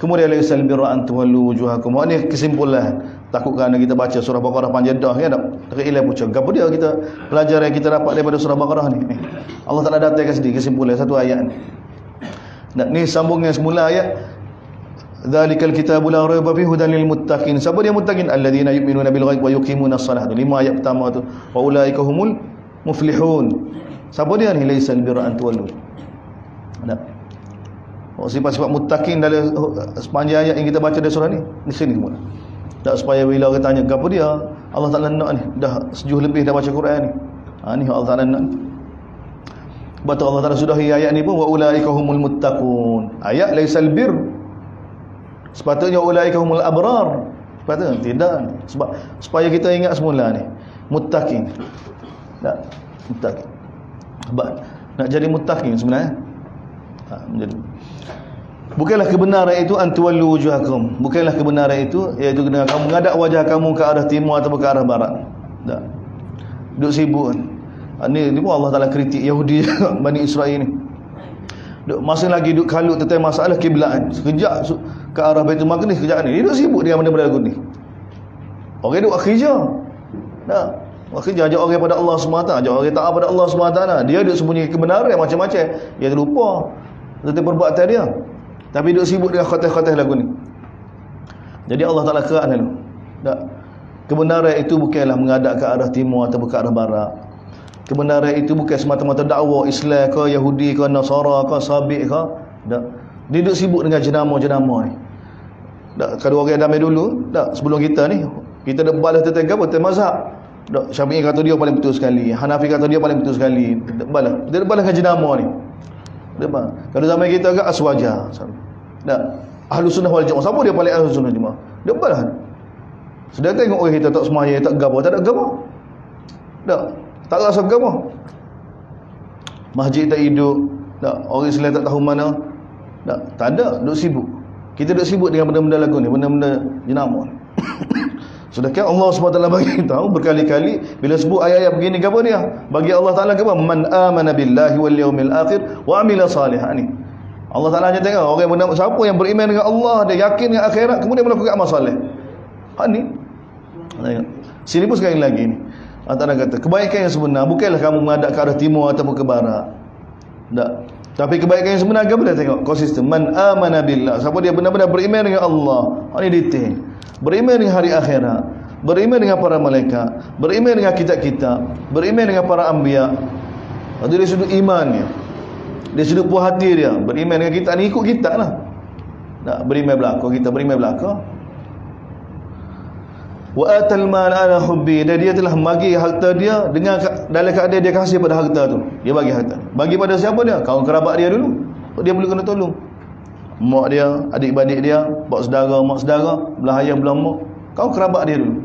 Kemudian laisal birra an tuwallu wujuhakum. Ini kesimpulan. Takut kerana kita baca surah Baqarah panjang dah ya tak? Terhilang pucuk. Apa dia kita pelajaran yang kita dapat daripada surah Baqarah ni? Allah Taala datangkan sedikit kesimpulan satu ayat ni. Ni sambungnya semula ayat Dzalikal kitabu la raiba fihi hudan lil muttaqin. Siapa dia muttaqin? Alladzina yu'minuna bil ghaib wa yuqimuna shalah. 5 ayat pertama tu. Wa ulaika humul muflihun. Siapa dia ni? Laisal birra an tuwallu. Ada. Sifat-sifat muttaqin dalam sepanjang ayat yang kita baca dari surah ni. Di sini semua. Tak supaya bila orang tanya apa dia, Allah Taala nak ni. Dah sejuh lebih dah baca Quran ni. Ni Allah Taala nak. Betul Allah Taala sudahi ayat ni pun wa ulaika humul muttaqun. Ayat laisal bir. Sepatutnya ulaika humul abrar. Sepatutnya tidak. Sebab supaya kita ingat semula ni muttaqin. Tak, muttaqin. Sebab nak jadi muttaqin sebenarnya menjadi. Bukanlah kebenaran itu antuwallu wujuhakum. Bukanlah kebenaran itu iaitu dengan kamu menghadap wajah kamu ke arah timur atau ke arah barat. Tak. Duduk sibuk. Ni pun Allah Taala kritik Yahudi Bani Israel ni. Masa lagi duk kalut tentang masalah kiblat, sekejap ke arah Baitul Maqdis, sekejap ni dia duk sibuk dengan benda-benda lagu ni. Orang duk kerja. Dah, kerja ajak orang pada Allah SWT, ajak orang taat pada Allah SWT. Dia duk sembunyi kebenaran macam-macam. Dia terlupa tentang perbuatan dia. Tapi duk sibuk dengan khoteh-khoteh lagu ni. Jadi Allah Taala kerak lalu. Tak. Kebenaran itu bukanlah menghadap ke arah timur atau ke arah barat. Kebenaran itu bukan semata-mata dakwah Islam ke Yahudi ke Nasara ke Sabiq ke. Tak. Dia duk sibuk dengan jenama-jenama ni. Tak. Kalau orang damai dulu, tak, sebelum kita ni, kita dah balas tentang apa? Tentang mazhab. Tak. Syafi'i kata dia paling betul sekali, Hanafi kata dia paling betul sekali. Tak balas. Dia balas dengan jenama ni. Tak. Kalau zaman kita agak aswaja. Tak. Ahlus Sunnah wal Jamaah. Siapa dia paling Ahlus Sunnah Jamaah? Dia balas. Sudah tengok orang kita tak semaya, tak gapo, tak ada gapo. Tak rasa gapo. Masjid tak hidup, tak, orang Islam tak tahu mana. Tak ada, duk sibuk. Kita duk sibuk dengan benda-benda lagu ni, benda-benda jenama ni. Sedangkan Allah SWT bagi tahu berkali-kali bila sebut ayat-ayat begini gapo dia? Bagi Allah Taala gapo? Man amana billahi wal yaumil akhir wa amila salihan ni. Allah Taala hanya tengok orang yang siapa yang beriman dengan Allah, dia yakin dengan akhirat, kemudian melakukan amal soleh. Ni. Sini pun sekali lagi ni. Antara kata kebaikan yang sebenar bukanlah kamu menghadap ke arah timur ataupun ke barat. Tak. Tapi kebaikan yang sebenar apa dia tengok? Konsisten. Man amana billah. Siapa dia benar-benar beriman dengan Allah. Ini detail. Beriman dengan hari akhirat, beriman dengan para malaikat, beriman dengan kitab-kitab, beriman dengan para anbiya. Dari sudut imannya, dari sudut puas hati dia, beriman dengan kita ni ikut kita lah. Tak beriman belaka, kita beriman belaka. Wa atal mal ala hubbi, dan dia telah bagi harta dia dengan dalam keadaan dia kasih pada harta tu. Dia bagi harta. Bagi pada siapa dia? Kaum kerabat dia dulu. Dia perlu kena tolong. Mak dia, adik-beradik dia, pak saudara, mak saudara, belah ayah, belah mak. Kau kerabat dia dulu.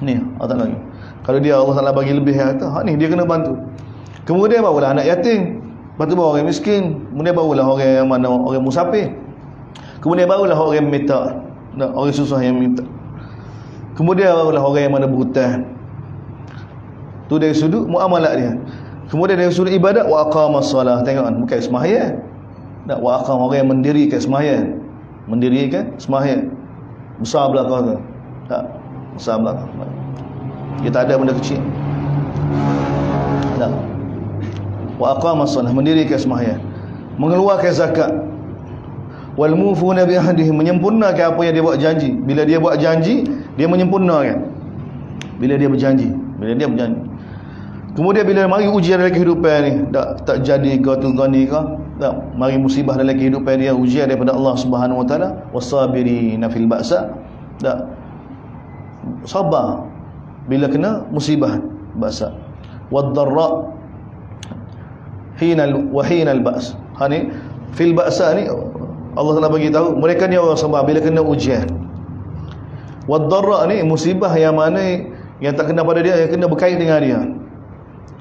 Ni, Allah lagi. Kalau dia Allah Taala bagi lebih harta, ni dia kena bantu. Kemudian barulah anak yatim. Lepas tu baru orang miskin. Kemudian barulah orang yang mana orang musafir. Kemudian barulah orang yang minta, orang susah yang minta. Kemudian barulah orang yang mana berhutang. Tu dari sudut muamalat dia. Kemudian dari sudut ibadat, wa aqamas solah. Tengok kan, bukan sembahyang. Tak, wa aqam, orang yang mendirikan sembahyang. Mendirikan sembahyang. Besar belakang tu. Tak, besar belakang. Dia tak ada benda kecil. Tak. Wa aqamas solah, mendirikan sembahyang. Mengeluarkan zakat. Wal mufuna bi ahdihim, menyempurnakan apa yang dia buat janji. Bila dia buat janji, dia menyempurnakan. Bila dia berjanji, kemudian bila mari ujian dalam kehidupan ni, tak jadi kau tu gani kau, tak mari musibah dalam kehidupan dia, ujian daripada Allah Subhanahu wa taala, wasabirina fil ba'sa, tak sabar bila kena musibah ba'sa, wad-dharra hinal ba's. Ni fil ba'sa ni Allah Taala bagi tahu mereka ni orang sabar bila kena ujian. Wad-dharra ni musibah yang mana yang tak kena pada dia, yang kena berkait dengan dia.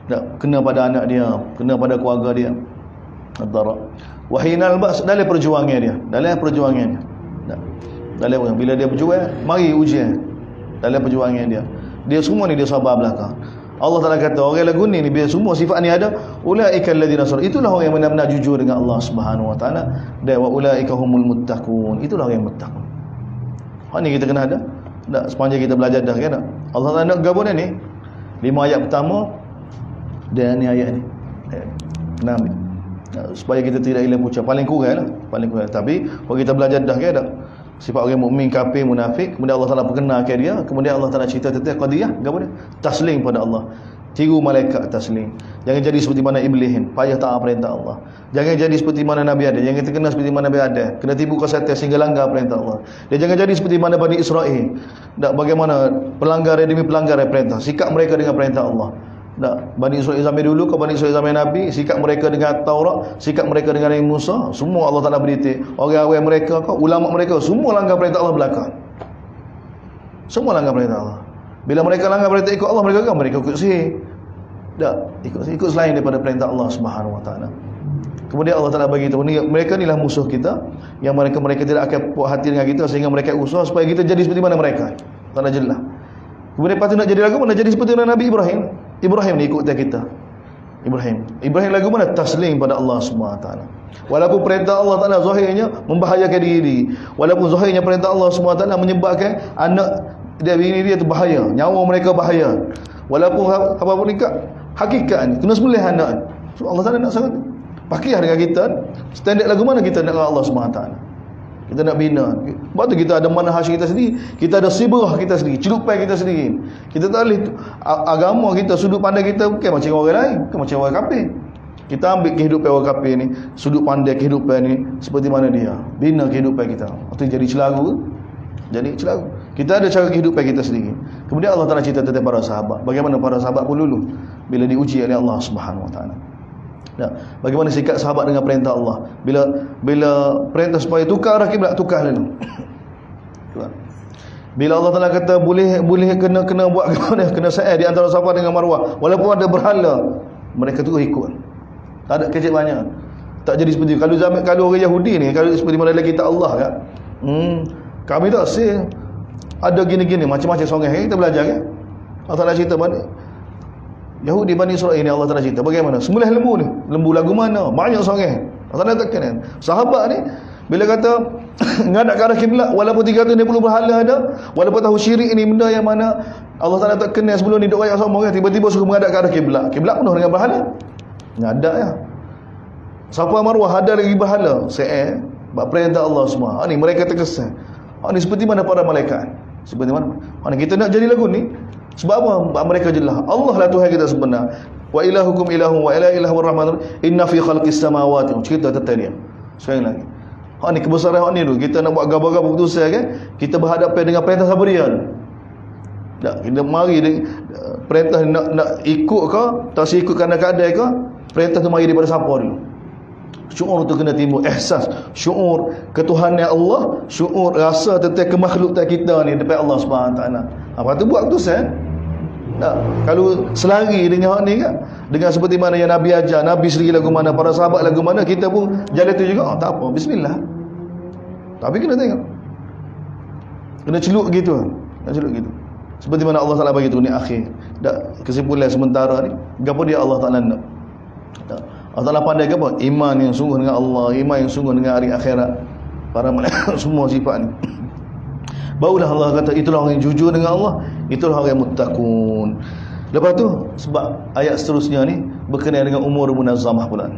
Tak kena pada anak dia, kena pada keluarga dia. Ad-dharra. Wa hinal ba's, dalam perjuangan dia. Tak. Dalam bila dia berjuang, mari ujian. Dalam perjuangan dia. Dia semua ni dia sabar belaka. Allah Taala kata orang lagu ni bila semua sifat ni ada, ulaika alladzina sadaqu. Itulah orang yang benar-benar jujur dengan Allah Subhanahu wa taala. Dan wa ulaika humul muttaqun. Itulah orang yang muttaqun. Ni kita kena ada. Tak sepanjang kita belajar dah kan. Allah Taala nak gabung ni 5 ayat pertama dan ni ayat ni. Kena ambil. Supaya kita tidak hilang pucat. Paling kurang lah. Tapi kalau kita belajar dah kan dah. Sifat orang mukmin, kafir, munafik, kemudian Allah Taala perkenalkan dia, kemudian Allah Taala cerita tentang qadiyah, apa dia? Taslim pada Allah. Tiru malaikat taslim. Jangan jadi seperti mana iblis, payah taat perintah Allah. Jangan jadi seperti mana Nabi Adam, jangan terkena seperti mana Nabi Adam, kena tipu kesatuan sehingga langgar perintah Allah. Dan jangan jadi seperti mana Bani Israel. Tak bagaimana pelanggar demi pelanggar perintah, sikap mereka dengan perintah Allah. Tak, Bani Israel zaman dulu ke Bani Israel zaman Nabi, sikap mereka dengan Taurat, sikap mereka dengan Nabi Musa, semua Allah Taala beritahu. Orang-orang mereka ke ulama mereka semua langgar perintah Allah belaka. Semua langgar perintah Allah. Bila mereka langgar perintah ikut Allah, mereka ikut sihir. Tak, ikut selain daripada perintah Allah Subhanahu wa taala. Kemudian Allah Taala bagi tahu mereka inilah musuh kita, yang mereka tidak akan puas hati dengan kita sehingga mereka usaha supaya kita jadi seperti mana mereka. Tak nak jelas. Kemudian lepas tu nak jadi lagu, nak jadi seperti Nabi Ibrahim. Ibrahim ni ikut kita. Ibrahim lagu mana? Taslim pada Allah SWT. Walaupun perintah Allah Ta'ala zahirnya membahayakan diri, walaupun zahirnya perintah Allah SWT menyebabkan anak dia, bini dia tu bahaya, nyawa mereka bahaya, walaupun apa-apa nikah, hakikat ni kena sembelih anak. So Allah Ta'ala nak sangat pakiah dengan kita. Standard lagu mana kita nak dengan Allah SWT? Kita nak bina. Sebab tu kita ada manhaj kita sendiri, kita ada sibrah kita sendiri, celupan kita sendiri. Kita tak boleh agama kita, sudut pandang kita bukan macam orang lain, bukan macam orang kafir. Kita ambil kehidupan orang kafir ni, sudut pandang kehidupan ni seperti mana dia, bina kehidupan kita. Itu jadi celaru. Kita ada cara kehidupan kita sendiri. Kemudian Allah Ta'ala cerita tentang para sahabat. Bagaimana para sahabat pun dulu bila diuji oleh Allah Subhanahu Wa Ta'ala. Bagaimana sikap sahabat dengan perintah Allah. Bila perintah supaya tukar kiblat, tukar lalu. Bila Allah Ta'ala kata boleh kena buat kena sa'i di antara Safa dengan Marwah, walaupun ada berhala, mereka tu ikut. Tak ada kecil banyak. Tak jadi seperti kalau orang Yahudi ni, kalau seperti mana lagi kita Allah kan. Kami tak ada gini-gini macam-macam songeh kita belajar kan. Allah Ta'ala cerita mana Yahudi Bani Israel ni, Allah Ta'ala cerita bagaimana sembelih lembu ni, lembu lagu mana, banyak songeh. Allah Ta'ala tekan kan. Sahabat ni bila kata ngadak ke arah kiblat, walaupun 360 berhala ada, walaupun tahu syirik ni benda yang mana Allah Ta'ala tak kenal sebelum ni duk ayat sama kan, tiba-tiba suruh mengadak ke arah kiblat. Kiblat penuh dengan berhala. Ngadak ya. Safa Marwah ada lagi berhala. Bab perintah Allah semua. Ni mereka terkesan. Ni seperti mana para malaikat. Seperti mana? Kita nak jadi lagu ni sebab apa? Mereka jelas Allah lah Tuhan kita sebenar. Wa ilahukum ilahun wa ila ilahu rahman inna fi khalqis samawati. Cerita tentang dia. Sekali lagi. Ni kebesaran ni dulu. Kita nak buat gabar-gabar putusan kan, kita berhadapan dengan perintah sabrian. Kita mari perintah nak ikut ke, tak ikut kadang-kadang ke, perintah tu mari daripada siapa dulu. Syuur tu kena timbul, ihsas, syuur ketuhanan Allah, syuur rasa tentang kemakhlukan kita ni depan Allah SWT. Apa tu buat keputusan. Kalau selari dengan ni kan, dengan seperti mana yang Nabi ajar, Nabi sendiri lagu mana, para sahabat lagu mana, kita pun jalan tu juga. Tak apa, bismillah. Tapi kena tengok, kena celuk gitu. Seperti mana Allah Ta'ala bagi tu ni akhir. Kesimpulan sementara ni, gapo dia Allah Ta'ala nak. Allah Ta'ala pandai ke apa? Iman yang sungguh dengan Allah, iman yang sungguh dengan hari akhirat. Para malaikat semua sifat ni. Barulah Allah kata itulah orang yang jujur dengan Allah, itulah orang yang muttaqun. Lepas tu sebab ayat seterusnya ni berkenaan dengan umur munazzamah pula.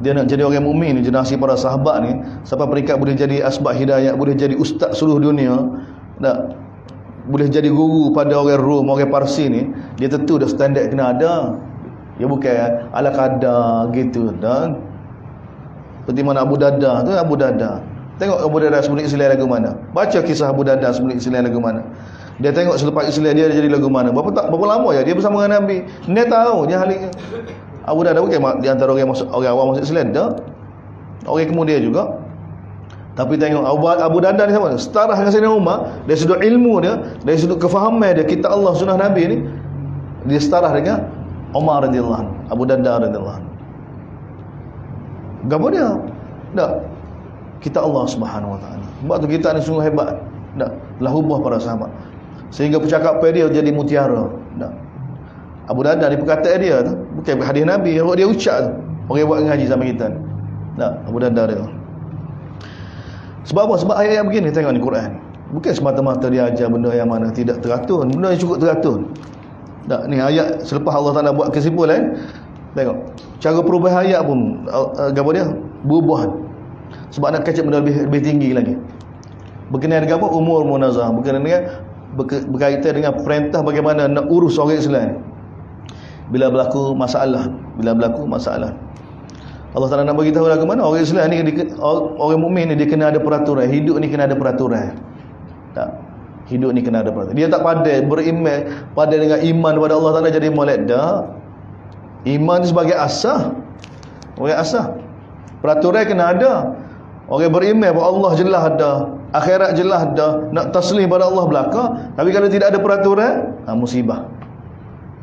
Dia nak jadi orang mukmin ni, generasi para sahabat ni sampai peringkat boleh jadi asbab hidayah, boleh jadi ustaz seluruh dunia, boleh jadi guru pada orang Rom, orang Parsi ni, dia tentu dah standard kena ada. Dia bukan ala kadar gitu. Dan seperti mana Abu Darda tu, tengok Abu Darda sebelum Islam lagu mana, baca kisah Abu Darda sebelum Islam lagu mana, dia tengok selepas Islam dia jadi lagu mana, berapa lama ya dia bersama dengan Nabi. Dia tahu dia hal Abu Darda bukan di antara orang awam masuk Islam dah, orang kemudian juga. Tapi tengok Abu Darda ni sama, setara dengan Sayyidina Umar dari sudut ilmu dia, dari sudut kefahaman dia kitab Allah sunnah Nabi ni, dia setara dengan Umar radhiyallahu anhu, Abu Darda radhiyallahu anhu. Gapo dia? Kita Allah Subhanahu Wa Taala. Sebab tu kita ni sungguh hebat. Telah ubah para sahabat. Sehingga percakapan dia jadi mutiara. Abu Darda ni perkataan dia tu bukan hadis Nabi, dia ucap tu. Orang buat ngaji sama kita. Abu Darda dia. Sebab apa? Sebab ayat-ayat begini tengok ni Quran. Bukan semata-mata dia ajar benda yang mana tidak teratur, benda yang cukup teratur. Ni ayat selepas Allah Ta'ala buat kesimpulan. Tengok cara perubahan ayat pun apa dia berubah. Sebab nak kecap benda lebih tinggi lagi. Berkenaan dengan apa? Umur munazah. Berkaitan dengan perintah bagaimana nak urus orang Islam bila berlaku masalah. Allah Ta'ala nak bagi tahu lagu mana orang Islam ni, orang mukmin ni dia kena ada peraturan. Hidup ni kena ada peraturan. Hidup ni kena ada peraturan. Dia tak pandai beriman pada dengan iman kepada Allah Ta'ala jadi molek dah. Iman sebagai asas. Orang asas. Peraturan kena ada. Orang beriman bahawa Allah jelas ada, akhirat jelas ada, nak taslim pada Allah belaka. Tapi kalau tidak ada peraturan, musibah.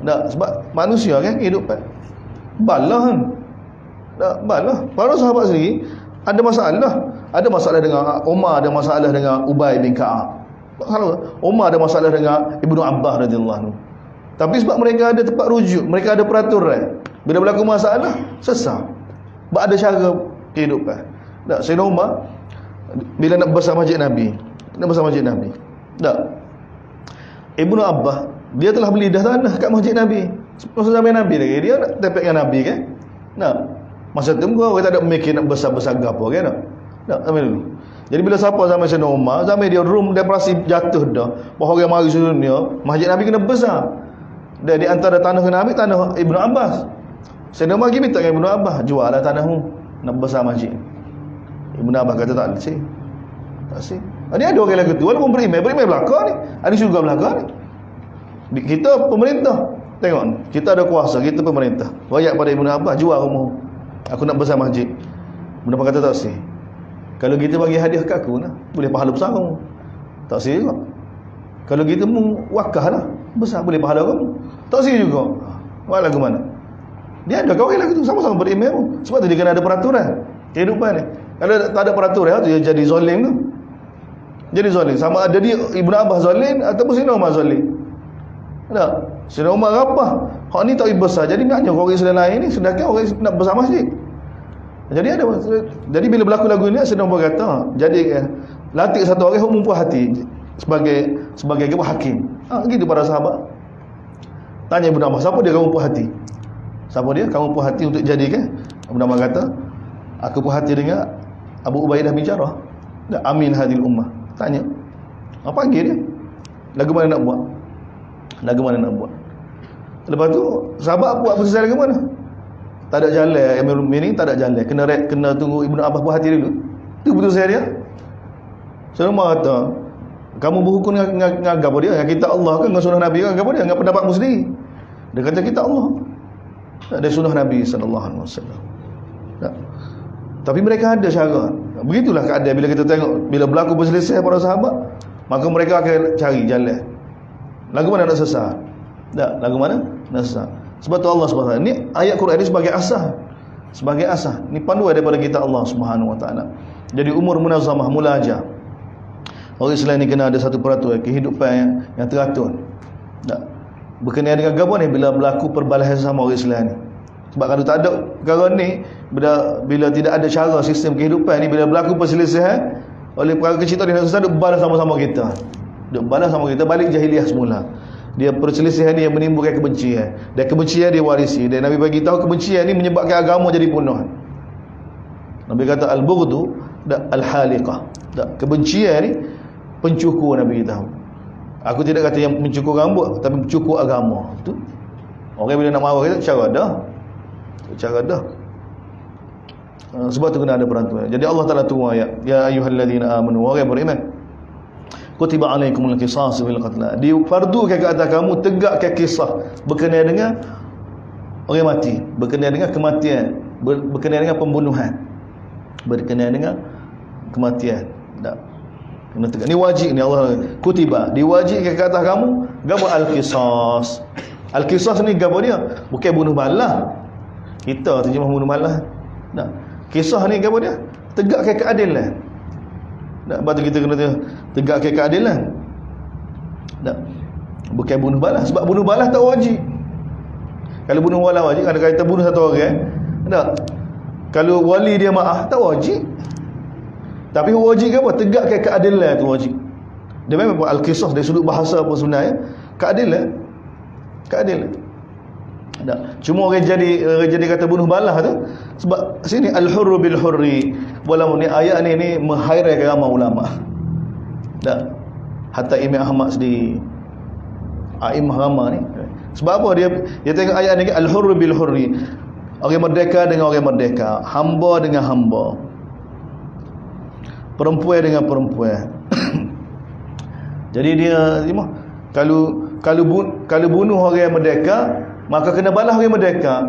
Sebab manusia kan hidup balah kan. Balah. Para sahabat sendiri ada masalah. Ada masalah dengan Umar, ada masalah dengan Ubay bin Ka'ab. Umar ada masalah dengan Ibnu Abbas radhiyallahu anhu. Tapi sebab mereka ada tempat rujuk, mereka ada peraturan. Bila berlaku masalah, sesat. Sebab ada cara kehidupan. Tak, Sayyidina Umar bila nak besar masjid Nabi, tak, Ibnu Abbas dia telah beli dah tanah kat masjid Nabi. Masa zaman Nabi lagi, dia nak tepek dengan Nabi kan. Nah, masa tu orang tak ada mikir nak besar-besar gapo kan. Tak, zaman dulu. Jadi bila siapa zaman Sayyidina Umar, zaman dia Rom depresi jatuh dah. Bahawa orang mari dunia, masjid Nabi kena besar. Dan di antara tanah Nabi, tanah Ibnu Abbas. Sayyidina Umar pergi minta dengan Ibnu Abbas, jual lah tanahmu, nak besar masjid. Ibnu Abbas kata tak sih. Tak sih. Ini ada orang lagu tu, walaupun berimej belakang ni. Ada syurga belakang ni. Kita pemerintah. Tengok ni, kita ada kuasa, kita pemerintah. Wayak pada Ibnu Abbas, jual rumah. Aku nak besar masjid. Ibnu Abbas kata tak sih. Kalau kita bagi hadiah kat aku nah, boleh pahala besar kamu. Tak sih juga. Kalau kita wakah lah, besar boleh pahala kamu. Tak sih juga. Wah lagu mana? Dia ada kawan lagu tu sama-sama berimej pun. Sebab tu dia kena ada peraturan kehidupan ni. Kalau tak ada peraturan tu dia jadi zalim tu. Jadi zalim. Sama ada dia Ibnu Abbas zalim ataupun Sayyidina Umar zalim. Tak? Sayyidina Umar apa? Hak ni tak besar. Jadi maknanya orang Islam lain ni sedangkan orang nak besar masjid. Jadi bila berlaku lagu ni Sayyidina Umar kata, jadi latih satu orang umum puas hati sebagai hakim. Gitu para sahabat. Tanya Ibnu Abbas, siapa dia kamu puas hati? Siapa dia? Kamu puas hati untuk jadikan? Ibnu Abbas kata, aku puas hati dengan Abu Ubaidah bin Jarrah. Amin hadil ummah. Tanya. Apa panggil dia? Lagu mana nak buat? Lepas tu sahabat buat selesai lagu mana? Tak ada jalan, Amirul Mukminin tak ada jalan. Kena tunggu Ibnu Abbas puas hati dulu. Tu betul saya dia. Saya kata, kamu berhukum dengan agama dia, dengan kitab Allah ke, dengan sunnah Nabi ke, agama dia, dengan pendapatmu sendiri. Dia kata kitab Allah. Ada sunnah Nabi sallallahu alaihi wasallam. Tapi mereka ada cara. Begitulah keadaan bila kita tengok, bila berlaku perselisihan para sahabat, maka mereka akan cari jalan. Lagu mana nak sesat? Tak, lagu mana nak sesat? Sebab tu Allah SWT, ni ayat Quran ni sebagai asas. Sebagai asas. Ni panduan daripada kita Allah Subhanahu Wa Taala. Jadi umur munazamah, mulaja. Orang Islam ni kena ada satu peraturan kehidupan yang teratur. Tak. Berkenaan dengan agama ni bila berlaku perbalahan sama orang Islam ni. Sebab kalau tak ada perkara ni, bila tidak ada cara sistem kehidupan ni, bila berlaku perselisihan oleh perkara kecil tadi, nak duk balas sama-sama kita. Duk balas sama kita, balik jahiliah semula. Dia perselisihan ni yang menimbulkan kebencian. Dan kebencian dia warisi. Dan Nabi bagi tahu kebencian ni menyebabkan agama jadi punah. Nabi kata al-bughdu al-haliqah. Kebencian ni pencukur, Nabi tahu. Aku tidak kata yang mencukur rambut, tapi mencukur agama. Tu orang bila nak marah kita cara dah. Sebab tu kena ada peraturan. Jadi Allah Taala turun ayat, ya ayyuhallazina amanu wa beriman, kutiba alaikumul qisas fil qatl. Difardukan ke atas kamu tegakkan kisah berkenaan dengan orang mati, berkenaan dengan kematian, berkenaan dengan pembunuhan, berkenaan dengan kematian. Tak. Kena tegak. Ni wajib ni Allah kutiba, diwajibkan ke atas kamu gapo al-qisas. Al-qisas ni gapo dia? Bukan bunuh balas. Kita terjemah bunuh balas. Nah, kisah ni gapo dia? Tegakkan keadilan. Tak, lepas tu kita kena tegakkan keadilan. Tak. Bukan bunuh balas. Sebab bunuh balas tak wajib. Kalau bunuh balas wajib, kalau kita bunuh satu orang, tak. Kalau wali dia maaf, tak wajib. Tapi wajib ke apa? Tegakkan keadilan tu wajib. Dia memang al-qisas dari sudut bahasa apa sebenarnya? Keadilan. Tak. Cuma orang jadi kata bunuh balas tu sebab sini al-hurru bil hurri. Walaupun ni ayat ni menghairankan ramai ulama. Tak. Hatta Imam Ahmad sendiri, aimah ramai ni. Sebab apa dia tengok ayat ni al-hurru bil hurri. Orang merdeka dengan orang merdeka, hamba dengan hamba, perempuan dengan perempuan. Jadi dia kalau bunuh orang yang merdeka, maka kena balas orang merdeka.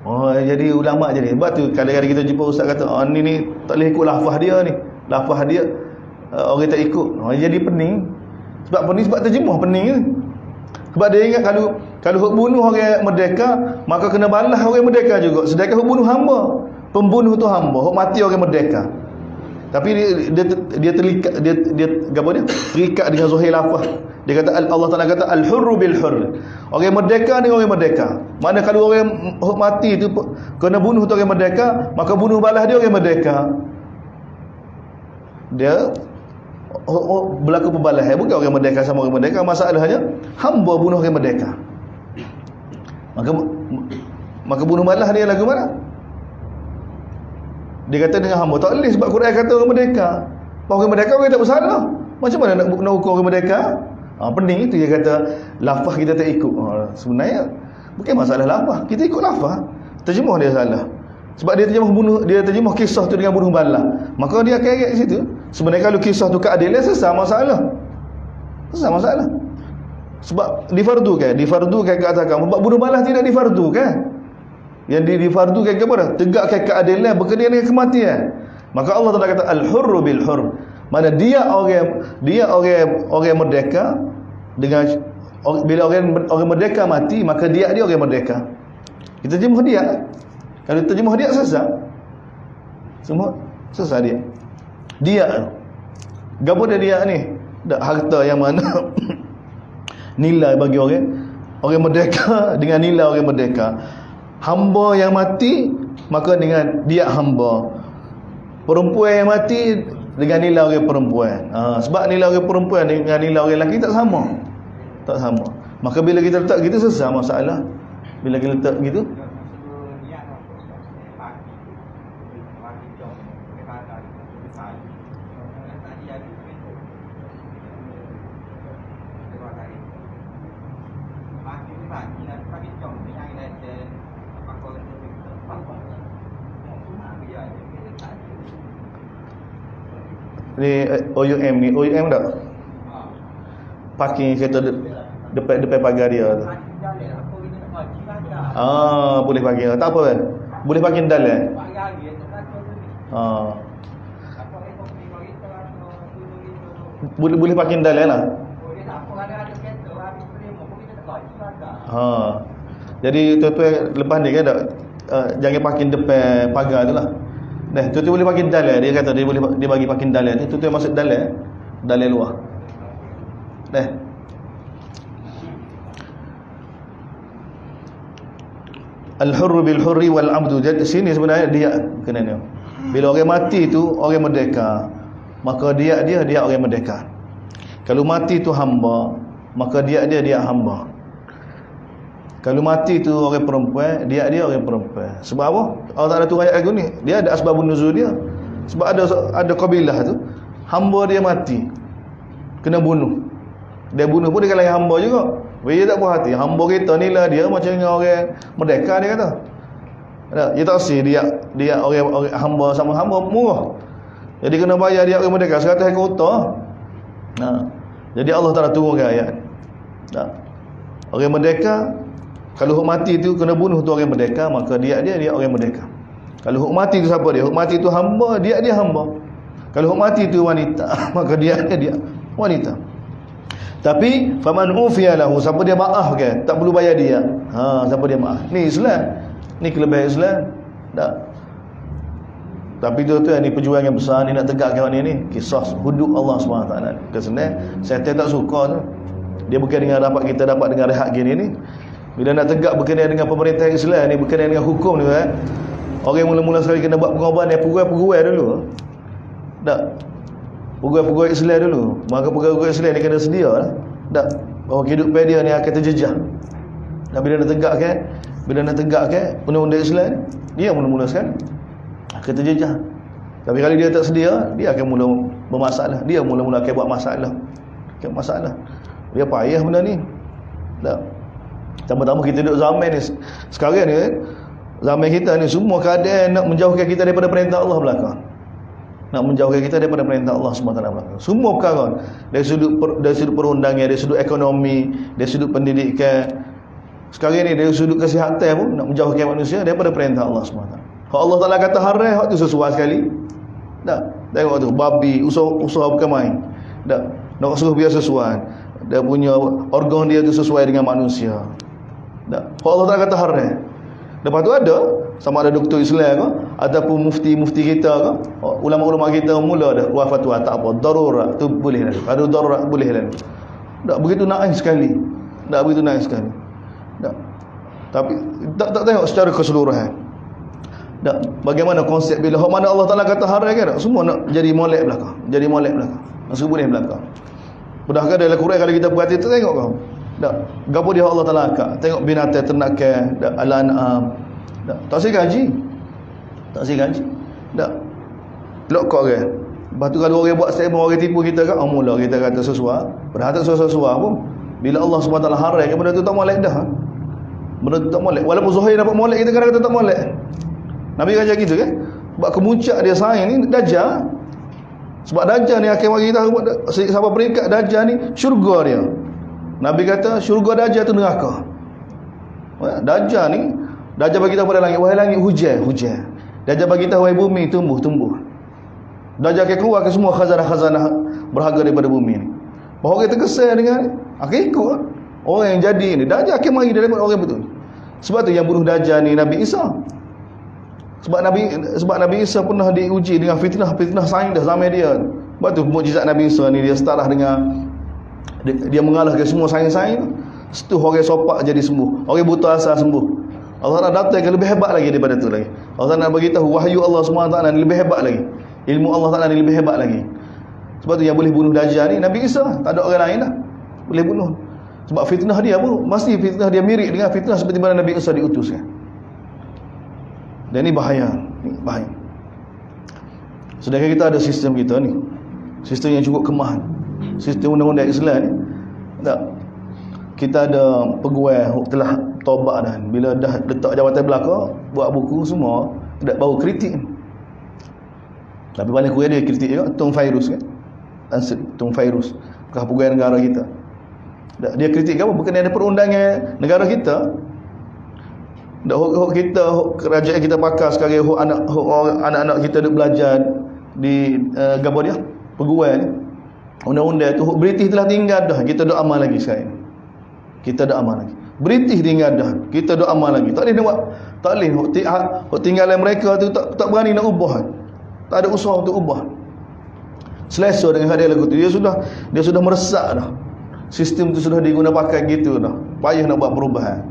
Oh, jadi ulama jadi. Sebab tu kadang-kadang kita jumpa ustaz kata, ni tak boleh ikut lafaz dia ni. Lafaz dia orang tak ikut. Jadi pening. Sebab pening sebab terjemah pening ni. Sebab dia ingat kalau hak bunuh orang merdeka, maka kena balas orang merdeka juga. Sedangkan hak bunuh hamba, pembunuh tu hamba, hak mati orang merdeka. Tapi dia terikat, dia terikat dengan zahir lafaz. Dia kata Allah Taala kata al-hurru bil hurr. Orang merdeka ni orang merdeka. Mana kalau orang mati tu kena bunuh tu orang merdeka, maka bunuh balas dia orang merdeka. Dia berlaku pembalasan. Bukan orang merdeka sama orang merdeka, masalahnya hamba bunuh orang merdeka. Maka bunuh balas dia lagu mana? Dia kata dengan hamba tak boleh, sebab Quran kata orang merdeka. Orang merdeka orang tak bersalah. Macam mana nak ukur orang merdeka? Pening itu dia kata lafaz kita tak ikut. Sebenarnya bukan masalah lafaz, kita ikut lafaz. Terjemah dia salah. Sebab dia terjemah kisah tu dengan bunuh balas. Maka dia keret di situ. Sebenarnya kalau kisah tu keadilan sesat masalah. Sesat masalah. Sebab difardukan ke atas kamu. Sebab bunuh balas tidak difardukan. Yang difardukan ke apa? Tegakkan keadilan berkenaan dengan kematian. Maka Allah Taala kata al-hurru bil hurr. Mana dia orang merdeka dengan bila orang merdeka mati, maka dia orang merdeka. Kita terjemah dia. Kalau terjemah dia sesat. Semua sesat dia. Dia. Gapo dia ni? Tak harta yang mana nilai bagi orang merdeka dengan nilai orang merdeka. Hamba yang mati maka dengan dia hamba. Perempuan yang mati dengan nilai orang perempuan. Sebab nilai orang perempuan dengan nilai orang lelaki tak sama. Tak sama. Maka bila kita letak gitu sesat masalah. Bila kita letak gitu ni OUM ni, OUM tak? Parking kereta depan pagar dia tu. Boleh parking. Tak apa kan? Boleh parking dalam. Boleh parking dalam lah. Jadi tuan-tuan lepas ni kan tak jangan parking depan pagar tu lah. Tuan-tuan boleh parking dalam. Dia kata dia bagi parking dalam ni. Tuan-tuan masuk dalam luar. Al-hurru bil hurri wal abdu. Jadi sini sebenarnya dia kena ni. Bila orang mati tu orang merdeka, maka dia orang merdeka. Kalau mati tu hamba, maka dia hamba. Kalau mati tu orang perempuan, dia orang perempuan. Sebab apa? Allah Taala tu ayat aku ni, dia ada asbabun nuzul dia. Sebab ada kabilah tu, hamba dia mati, kena bunuh. Dia bunuh pun dia kalangan hamba juga. Dia tak puas hati. Hamba kita ni lah dia macam dengan orang merdeka dia kata. Dia tak sih dia orang hamba sama hamba murah. Jadi kena bayar dia orang merdeka 100 ekor unta. Jadi Allah Taala turunkan ayat. Orang merdeka kalau hak mati tu kena bunuh tu orang merdeka, maka dia orang merdeka. Kalau hak mati tu siapa dia? Hak mati tu hamba, dia hamba. Kalau hak mati tu wanita, maka dia wanita. Tapi faman ufiya lahu, siapa dia maaf ke? Tak perlu bayar dia. Siapa dia maaf? Ni Islam. Ni kelebihan Islam. Tak. Tapi tu ni perjuangan yang besar ni nak tegakkan ni kisah hudud Allah SWT. Kesenang syaitan tak suka tu. Dia bukan dengan kita dapat dengan rehat gini ni. Bila nak tegak berkenaan dengan pemerintah Islam ni, berkenaan dengan hukum ni orang mula-mula sekali kena buat pengorbanan pegawai dulu. Tak. Pegawai Islam dulu. Maka pegawai Islam ni kena sedia lah. Tak. Bahawa kehidupan dia ni akan terjejah. Dan bila nak tegakkan undang-undang Islam, dia mula-mula sekali akan terjejah. Tapi kalau dia tak sedia, dia akan mula bermasalah. Dia mula-mula akan buat masalah. Dia payah benda ni. Tak. Pertama-tama kita duduk zaman ni. Sekarang ni zaman kita ni semua keadaan nak menjauhkan kita daripada perintah Allah belakang. Nak menjauhkan kita daripada perintah Allah SWT belakang. Semua perkara dari sudut perundangan, dari sudut ekonomi, dari sudut pendidikan. Sekarang ni dari sudut kesihatan pun nak menjauhkan manusia daripada perintah Allah SWT. Kalau Allah Taala kata haram, hak tu sesuai sekali. Tak. Tengok tu babi usaha bukan main. Tak. Nak suruh biar sesuai. Dia punya organ dia tu sesuai dengan manusia. Tak. Kalau Allah Taala kata haram. Lepas tu ada sama ada doktor Islam ke ataupun mufti-mufti kita ke, ulama-ulama kita mula dah keluar fatwa tak apa, darurat tu boleh lah. Ada darurat boleh lah. Tak begitu naif sekali. Tak begitu naif sekali. Tak. Tapi tak tengok secara keseluruhan. Tak. Bagaimana konsep bila hak mana Allah Taala kata haram kan? Semua nak jadi molek belaka. Jadi molek belaka. Masuk boleh belaka. Padahal dalam Quran kalau kita perhati tengok kau. Tak. Gapo dia Allah Taala akak. Tengok binatang ternakan, tak al-an'am. Tak si gaji. Tak si gaji. Tak. Lok kau ke. Lepas tu kalau orang buat statement, orang tipu kita kan, mula kita kata sesuai. Padahal tak sesuai pun. Bila Allah SWT haram, benda tu tak molek dah. Benda tu tak molek. Walaupun Zuhair dapat molek, kita kata tak molek. Nabi kata gitu kan. Sebab kemuncak dia sayang ni Dajjal. Sebab Dajjal ni akan bagi tahu sampai peringkat Dajjal ni syurga dia. Nabi kata syurga Dajjal tu neraka. Dajjal ni, Dajjal bagi tahu pada langit, wahai langit hujan. Dajjal bagi tahu wahai bumi tumbuh. Dajjal akan keluar ke semua khazanah-khazanah berharga daripada bumi ni. Bahawa orang terkesan dengan akan ikut orang yang jadi ni. Dajjal akan mari daripada orang betul. Sebab tu yang bunuh Dajjal ni Nabi Isa. Sebab Nabi Isa pernah diuji dengan fitnah sains dah zaman dia. Sebab tu mukjizat Nabi Isa ni dia startlah dengan dia mengalahkan semua sains-sains. Setu orang sopak jadi sembuh, orang buta asal sembuh. Allah Taala datang yang lebih hebat lagi daripada tu lagi. Allah Taala nak bagi tahu wahyu Allah SWT ni lebih hebat lagi. Ilmu Allah Taala ni lebih hebat lagi. Sebab tu yang boleh bunuh Dajjal ni Nabi Isa, tak ada orang lain dah boleh bunuh. Sebab fitnah dia pun mesti fitnah dia mirip dengan fitnah seperti mana Nabi Isa diutuskan. Dan ini bahaya. Sedangkan kita ada sistem kita ni, sistem yang cukup kemah. Sistem undang-undang Islam ni tak. Kita ada pegawai telah taubat dah. Bila dah letak jawatan belaka, buat buku semua, tak baru kritik. Tapi paling kurang dia kritik juga Tung Fairuz kan. Tung Fairuz, bekas pegawai negara kita. Dia kritik apa? Bukan ada perundangan negara kita. Dak hok kita, kerajaan kita pakar sekarang, anak-anak kita duk belajar di gapo dia? Pegawai ni. Undang-undang tu British telah tinggal dah, kita duk amal lagi sekarang. Kita duk amal lagi. British tinggal dah, kita duk amal lagi. Tak boleh buat, tak boleh hok tinggalan mereka tu tak berani nak ubah. Tak ada usaha untuk ubah. Selesa dengan hadiah lagu tu. Dia sudah meresak dah. Sistem tu sudah diguna pakai gitu dah. Payah nak buat perubahan.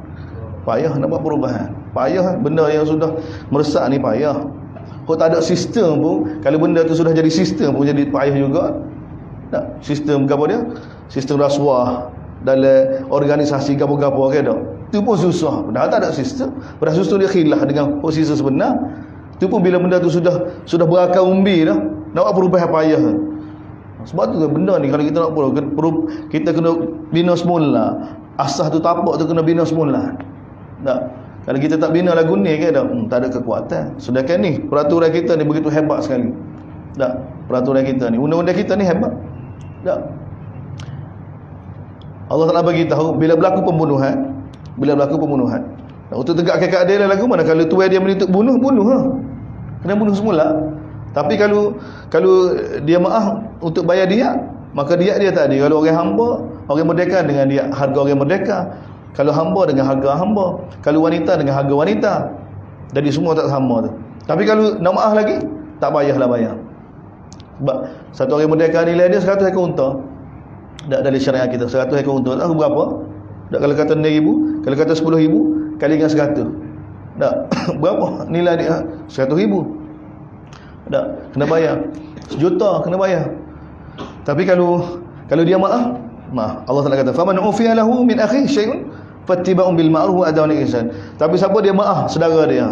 Payah benda yang sudah meresak ni payah. Kalau tak ada sistem pun, kalau benda tu sudah jadi sistem pun jadi payah juga. Tak, sistem apa dia? Sistem rasuah dalam organisasi gapo-gapo ke dak. Tu pun susah. Dah tak ada sistem. Pada susah dia khilaf dengan posisi sebenar. Tu pun bila benda tu sudah berakar umbi dah, nak buat perubahan payah. Sebab tu benda ni kalau kita nak kita kena bina semula. Asas tu tapak tu kena bina semula. Tak. Kalau kita tak bina lagu ni ke tak ada kekuatan. Sedangkan ni peraturan kita ni begitu hebat sekali. Tak. Peraturan kita ni, undang-undang kita ni hebat. Tak. Allah Taala bagi tahu bila berlaku pembunuhan, untuk tegakkan keadilan lagu mana kalau tuai dia menuntut bunuh ha. Kena bunuh semula. Tapi kalau dia maaf untuk bayar diat, maka diat dia tak ada. Kalau orang hamba, orang merdeka dengan diat harga orang merdeka. Kalau hamba dengan harga hamba, kalau wanita dengan harga wanita. Jadi semua tak sama tu. Tapi kalau nak maaf lagi, tak payahlah bayar. Sebab satu orang merdeka nilai dia 100 ekor unta. Tak dari syariat kita 100 ekor unta. Tahu berapa? Tak kalau kata 6,000, kalau kata 10,000 kali dengan 100. Tak berapa nilai dia? 100,000. Tak kena bayar. 1 juta kena bayar. Tapi kalau dia maaf, Allah Taala kata faman ufiya lahu min akhi syai'un fattiba'un bil ma'ruf wa adawun ihsan. Tapi siapa dia maaf saudara dia.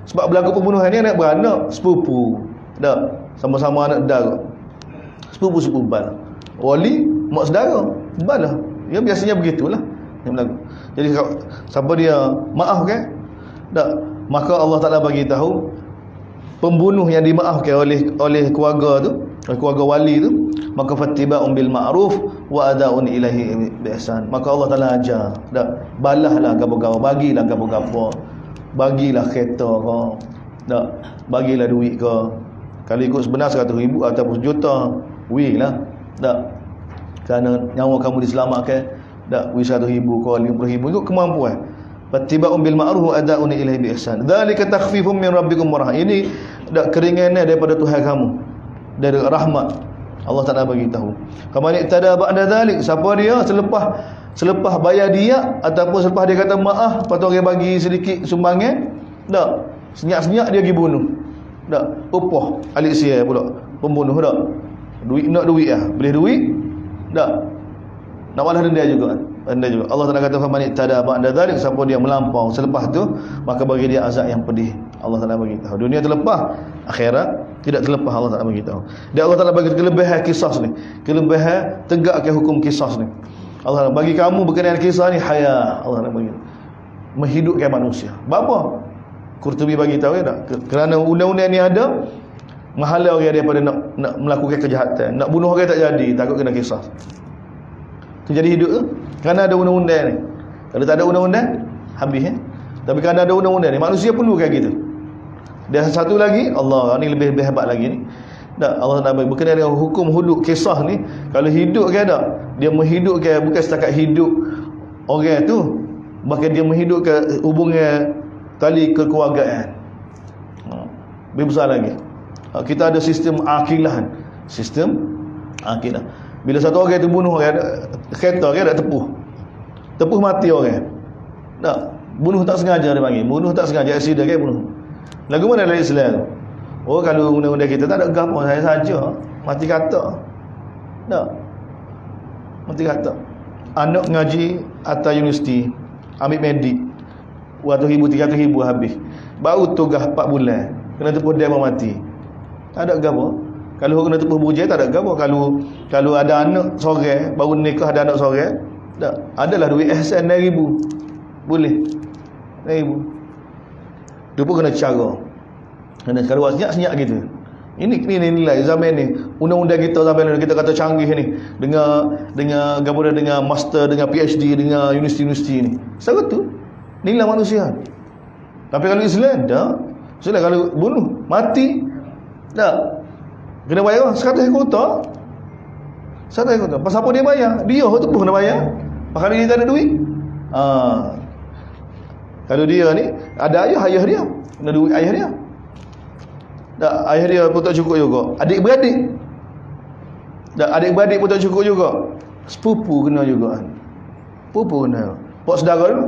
Sebab berlaku pembunuhan ni anak beranak, sepupu. Tak, sama-sama anak dara. Sepupu bal. Wali mak saudara, balah. Ya biasanya begitulah yang berlaku. Jadi siapa dia maaf kan? Tak, maka Allah Taala bagi tahu pembunuh yang dimaafkan oleh keluarga tu, keluarga wali tu, maka fattiba'un bil ma'ruf wa ada'un ilaihi bi ihsan. Maka Allah Taala ajar, dak balahlah gapo-gapo, bagilah gapo-gapo. Bagilah kereta kau. Tak, bagilah duit kau. Kalau ikut sebenar 100,000 ataupun 1 juta, wilah. Tak. Kerana nyawa kamu diselamatkan, tak wi 100,000 kau 50,000 ikut kemampuan. Fattiba'un bil ma'ruf wa ada'un ilaihi bi ihsan. Dzalika takhfifun min rabbikum wa rahmah. Ini dak keringanan daripada Tuhan kamu. Dari rahmat. Allah Taala bagi tahu. Faman i'tada ba'da dzalik, siapa dia selepas bayar dia ataupun selepas dia kata maaf, lepas tu orang bagi sedikit sumbangan, tak, senyap-senyap dia pergi bunuh. Tak, upah alik sia pula pembunuh tak. Duit nak duit ah, boleh duit tak. Nak balas denda juga. Denda juga. Allah Taala kata faman i'tada ba'da dzalik, siapa dia melampau selepas tu, maka bagi dia azab yang pedih. Allah Taala bagi tahu. Dunia terlepas, akhirat tidak terlepas. Allah Taala bagi tahu. Dan Allah Taala bagi kelebihan kisah ni, kelebihan tegakkan hukum kisah ni. Allah Taala bagi kamu berkenaan kisah ni haya. Allah Taala bagi menghidupkan manusia. Berapa? Qurtubi bagi tahu ya tak? Kerana undang-undang ni ada menghalau orang daripada nak melakukan kejahatan, nak bunuh orang tak jadi, takut kena kisah. Tu jadi hidup tu kerana ada undang-undang ni. Kalau tak ada undang-undang habis ya. Tapi kerana ada undang-undang ni, manusia perlu kayak gitu. Dan satu lagi, Allah ni lebih hebat lagi ni. Tak, Allah Taala berkenaan dengan hukum hudud kisah ni, kalau hidup ke tak, dia menghidupkan bukan setakat hidup orang tu, bahkan dia menghidupkan hubungan tali kekeluargaan. Lebih besar lagi. Kita ada sistem akilah. Sistem akilah. Bila satu orang tu bunuh orang, kereta orang tak tepuh mati orang. Tak, bunuh tak sengaja dia panggil. Bunuh tak sengaja, accident kan bunuh. Lagu mana dalam Islam tu? Oh, kalau undang-undang kita tak ada gapo, saya saja mati kata. Tak. Mati kata. Anak ngaji atas universiti, ambil medik. RM200,000, RM300,000 habis. Baru tugas 4 bulan. Kena tepuh dia mati. Tak ada gapo. Kalau kena tepuh bujai tak ada gapo. Kalau ada anak seorang, baru nikah ada anak seorang, tak. Adalah duit ihsan RM9,000. Boleh. RM9,000. Itu pun kena cara. Kena kalau buat senyap-senyap gitu. Ini nilai zaman ni. Undang-undang kita zaman ni kita kata canggih ni. Dengan gabungan dengan master, dengan PhD, dengan universiti-universiti ni. Sebab tu nilai manusia. Tapi kalau Islam dah, Islam kalau bunuh mati tak. Kena bayar 100 kota. 100 kota. Pasal apa dia bayar? Dia tu pun kena bayar. Kalau dia tak ada duit. Kalau dia ni ada ayah dia, kena duit ayah dia. Tak, ayah dia pun tak cukup juga. Adik-beradik. Tak, adik-beradik pun tak cukup juga. Sepupu kena juga. Sepupu kena. Pak saudara tu.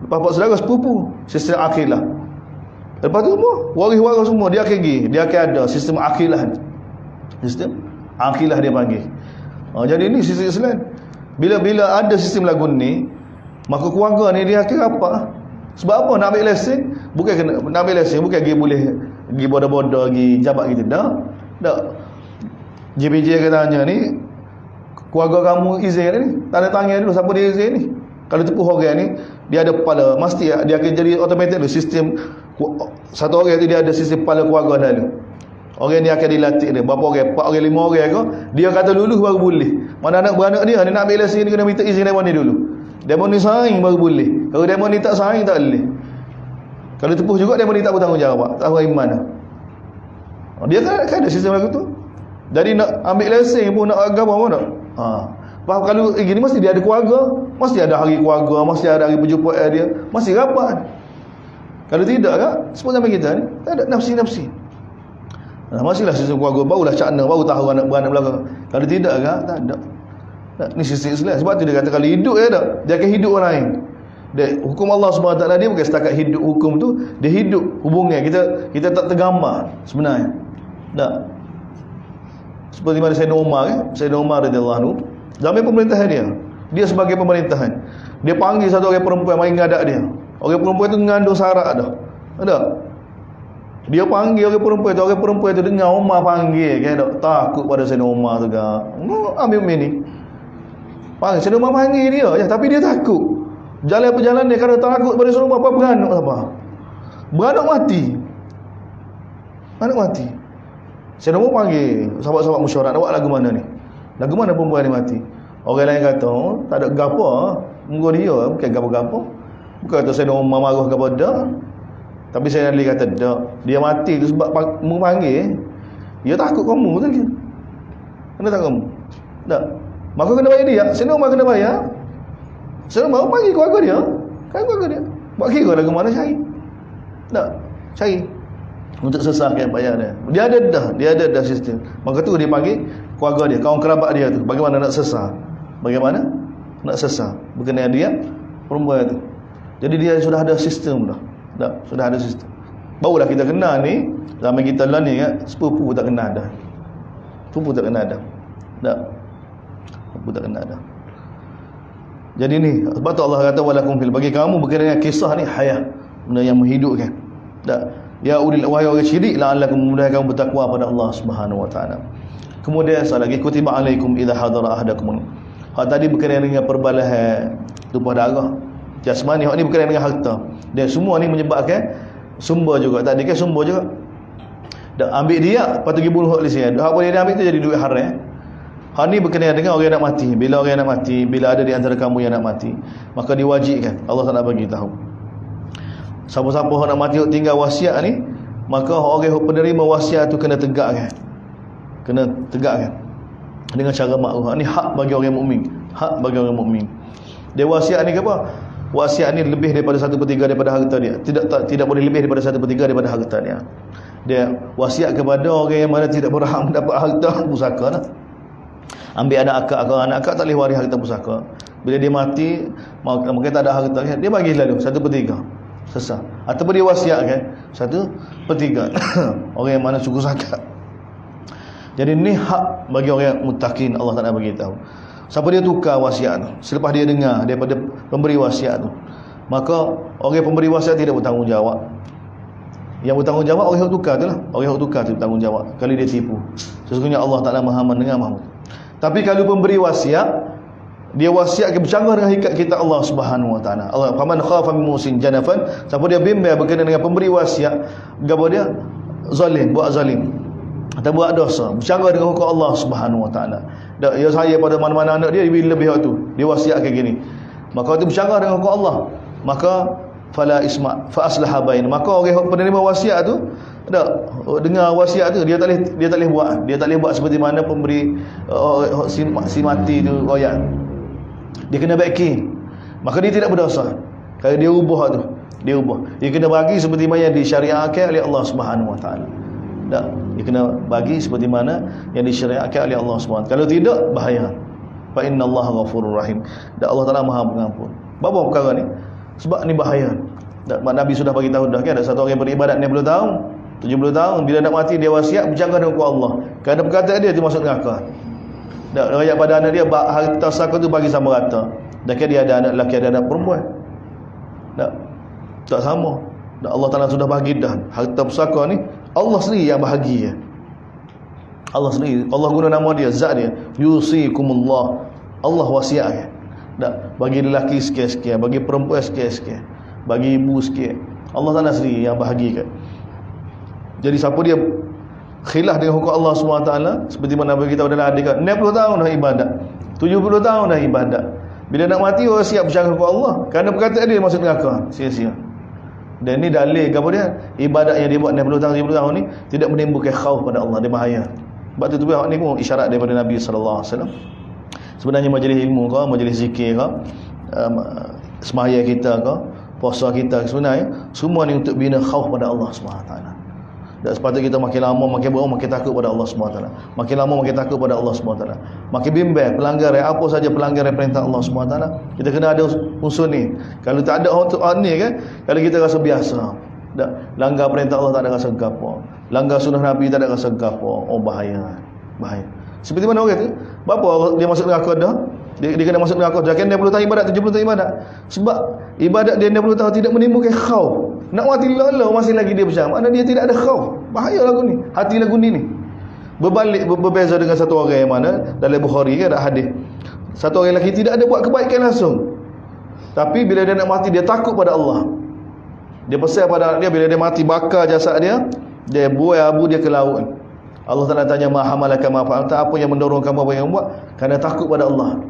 Lepas pak saudara sepupu. Sistem akilah. Lepas tu semua waris-waris semua dia akan pergi. Dia akan ada sistem akilah. Sistem akilah dia panggil. Jadi ini sistem Islam. Bila ada sistem lagu ni, maka keluarga ni dia akan apa? Sebab apa nak ambil lesen? Bukan kena nak ambil lesen, bukan pergi boleh pergi bodoh-bodoh, pergi jabat gitu. Tak. JPJ kata tanya ni, keluarga kamu izin ni, tanda tangan dulu siapa dia izin ni. Kalau tepuh orang ni, dia ada kepala, mesti dia akan jadi automatik dulu sistem. Satu orang tu dia ada sistem kepala keluarga dulu. Orang ni akan dilatih dia. Berapa orang? 4 orang, 5 orang ke? Dia kata lulus baru boleh. Mana anak beranak dia nak ambil lesen ni kena minta izin demo ni dulu. Demo ni saing baru boleh. Kalau demo ni tak saing tak boleh. Kalau tepuh juga demo ni tak bertanggungjawab. Tak tahu mana. Dia kan ada sistem lagu tu. Jadi nak ambil lesen pun nak agama pun tak. Faham, kalau gini mesti dia ada keluarga, mesti ada hari keluarga, mesti ada hari perjumpaan dia, mesti rapat. Kalau tidak kan, sebab zaman kita ni tak ada nafsi-nafsi. Masihlah sistem keluarga, barulah cakna, baru tahu anak beranak belakang. Kalau tidak kan, tak ada. Ni sistem Islam. Sebab tu dia kata kalau hidup dia akan hidup orang lain. Hukum Allah SWT dia bukan setakat hidup hukum tu, dia hidup hubungan. Kita tak tergambar sebenarnya. Tak. Seperti mana Sayyidina Umar kan? Sayyidina Umar radhiyallahu anhu, zaman pemerintahan dia sebagai pemerintahan, dia panggil satu orang perempuan main ngadak dia. Orang perempuan tu mengandung sarak dah. Ada. Dia panggil orang perempuan tu dengar Umar panggil kan, tak takut pada Sayyidina Umar tu kan. Ambil ni. Panggil Sayyidina Umar panggil dia, ya, tapi dia takut. Jalan perjalanan dia kalau takut pada Sayyidina Umar apa beranak apa? Beranak mati. Anak mati. Sayyidina Umar panggil sahabat-sahabat mesyuarat, nak buat lagu mana ni? Lagu mana perempuan ni mati? Orang lain kata, tak ada gapo, munggu dia bukan gapo-gapo. Bukan kata Sayyidina Umar marah gapo dah. Tapi Sayyidina Ali kata dak. Dia mati tu sebab mu panggil. Dia takut kamu betul ke? Kena tak kamu? Tak. Maka kena bayar dia. Sayyidina Umar kena bayar. Sayyidina Umar panggil keluarga dia. Kan keluarga dia. Buat kira lagu mana cari? Tak. Cari untuk sesahkan bayar dia. Dia ada dah sistem. Maka tu dia panggil keluarga dia, kawan kerabat dia tu, bagaimana nak sesar? Bagaimana nak sesar berkenaan dia perempuan tu. Jadi dia sudah ada sistem dah. Sudah ada sistem. Barulah kita kenal ni, zaman kita lah ni kan, sepupu tak kenal dah. Sepupu tak kenal dah. Sepupu tak kenal dah. Jadi ni, sebab tu Allah kata walakum fil, bagi kamu berkenaan dengan kisah ni hayah, benda yang menghidupkan. Ya ulil wahai orang syirik la'allakum, mudah kamu bertakwa pada Allah Subhanahu wa taala. Kemudian satu lagi, kutiba alaikum idza hadara ahadakum. Hak tadi berkenaan dengan perbalahan tumpah darah jasmani, hak ni berkenaan dengan harta. Dan semua ni menyebabkan sumber juga. Tadi kan sumber juga. Dak ambil dia, lepas tu pergi bunuh hak lisian. Hak boleh dia ambil tu jadi duit haram. Hak ni berkenaan dengan orang yang nak mati. Bila orang yang nak mati, bila ada di antara kamu yang nak mati, maka diwajibkan. Allah Taala bagi tahu. Siapa-siapa yang nak mati tinggal wasiat ni, maka orang yang penerima wasiat tu kena tegakkan. Kena tegakkan dengan cara makruh. Ini hak bagi orang mukmin. Hak bagi orang mukmin. Dia wasiat ni ke apa? Wasiat ni lebih daripada 1/3 daripada harta dia. Tidak boleh lebih daripada 1/3 daripada harta dia. Dia wasiat kepada orang yang mana tidak berhak mendapat harta pusaka lah. Ambil anak akak tak boleh waris harta pusaka. Bila dia mati, mungkin tak ada harta kan, dia bagi lalu 1/3 sesah. Ataupun dia wasiat kan 1/3 orang yang mana suku zakat. Jadi ni hak bagi orang yang muttaqin, Allah Taala bagi tahu. Siapa dia tukar wasiat tu, selepas dia dengar daripada pemberi wasiat tu, maka orang pemberi wasiat tidak bertanggungjawab. Yang bertanggungjawab orang yang tukar tu lah. Orang yang tukar tu bertanggungjawab kalau dia tipu. Sesungguhnya Allah Taala Maha mendengar, Maha. Tapi kalau pemberi wasiat, dia wasiat bercanggah dengan hikmat kita Allah Subhanahu wa taala. Allah, faman khafa min musin janafan, siapa dia bimbang berkenaan dengan pemberi wasiat, gapo dia zalim, buat zalim atau buat dosa, bercanggah dengan hukum Allah Subhanahu wa taala. Ya saya pada mana-mana anak dia lebih waktu, dia wasiat kayak gini. Maka waktu bercanggah dengan hukum Allah, maka fala isma fa aslaha bain, maka orang penerima wasiat tu dengar wasiat tu, dia tak boleh buat seperti mana pemberi si mati tu royak. Dia kena backing. Maka dia tidak berdosa. Kalau dia ubah tu, dia kena bagi seperti mana yang disyariatkan oleh Allah Subhanahu wa taala. Dia kena bagi seperti mana yang disyariatkan oleh Allah Subhanahu wa taala. Kalau tidak, bahaya. Fa innallaha ghafurur rahim. Allah Taala Maha Pengampun. Apa perkara ni? Sebab ni bahaya. Nabi sudah bagi tahu dah kan, ada satu orang yang beribadat 60 tahun, 70 tahun, bila nak mati dia wasiat berjaga dengan Allah. Kerana perkataan dia tu masuk neraka. Rakyat pada anak dia, harta saka tu bagi sama rata. Dan dia ada anak lelaki, ada anak perempuan. Tak sama. Allah Ta'ala sudah bagi dah. Harta pusaka ni Allah sendiri yang bahagi. Allah sendiri. Allah guna nama dia, zat dia. Yusikumullah. Allah wasiat. Bagi lelaki sikit-sikit, bagi perempuan sikit-sikit, bagi ibu sikit. Allah Ta'ala sendiri yang bahagikan. Jadi siapa dia khilaf dengan hukum Allah SWT, seperti mana Nabi kita dalam hadis, 60 tahun dah ibadat, 70 tahun dah ibadat, bila nak mati orang siap bersyukur kepada Allah, kerana perkataan dia masuk neraka, sia-sia. Dan ni dalil kepada dia, ibadat yang dia buat 60 tahun 70 tahun ni tidak menimbulkan khauf pada Allah, dia bahaya. Sebab tu ni pun isyarat daripada Nabi SAW. Sebenarnya majlis ilmu ke, majlis zikir ke, sembahyang kita ke, puasa kita, sebenarnya semua ni untuk bina khauf pada Allah SWT. Dan sepatutnya kita makin lama makin berumur makin takut pada Allah SWT. Makin lama makin takut pada Allah SWT. Makin bimbang pelanggaran apa saja pelanggaran perintah Allah SWT. Kita kena ada unsur ni. Kalau tak ada orang ni kan, kalau kita rasa biasa, langgar perintah Allah tak ada rasa gapo, langgar sunnah Nabi tak ada rasa gapo, oh bahaya. Seperti mana orang tu? Berapa dia masuk neraka dah? Dia kena masuk neraka dah. Kan 60 tahun ibadat, 70 tahun ibadat. Sebab ibadat dia 60 tahun tidak menimbulkan khauf. Nak mati lalu masih lagi dia berjam. Mana dia tidak ada khauf. Bahaya lagu ni. Hati lagu ni. Berbeza dengan satu orang yang mana dalam Bukhari kan ada hadis. Satu orang lelaki tidak ada buat kebaikan langsung. Tapi bila dia nak mati dia takut pada Allah. Dia pesan pada dia bila dia mati bakar jasad dia, dia buai abu dia ke laut. Allah Taala tanya ma hamalaka ma fa'alta, apa yang mendorong kamu apa yang buat? Kerana takut pada Allah.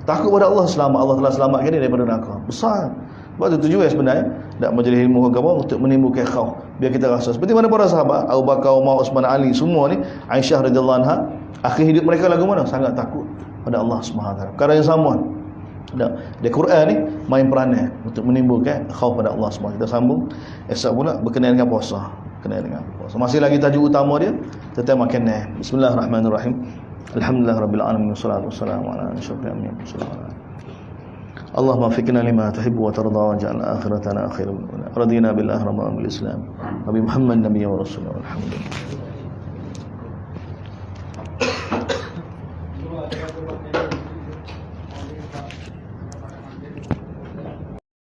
Takut pada Allah, selamat. Allah telah selamatkan dia daripada neraka. Besar. Sebab itu tujuan sebenarnya nak majlis ilmu agama untuk menimbulkan khauf. Biar kita rasa seperti mana para sahabat Abu Bakar, Umar, Uthman, Ali, semua ni, Aisyah radhiyallahu anha, akhir hidup mereka lagu mana? Sangat takut pada Allah Subhanahu wa taala. Perkara yang sama. Di Quran ni main peranan untuk menimbulkan khauf pada Allah Subhanahu. Kita sambung esok pula berkenaan dengan puasa. Masih lagi tajuk utama dia tentang makanan. Bismillahirrahmanirrahim. Alhamdulillah rabbil alamin wassalatu wassalamu ala asyrafil anbiya'i wal mursalin. Allahumma fikna lima tuhibbu wa tarda wa ja'al akhiratana khairan min ula. Radina billahi rabban bil Islam. Nabi Muhammad nabiyya wa rasulullah. Alhamdulillah.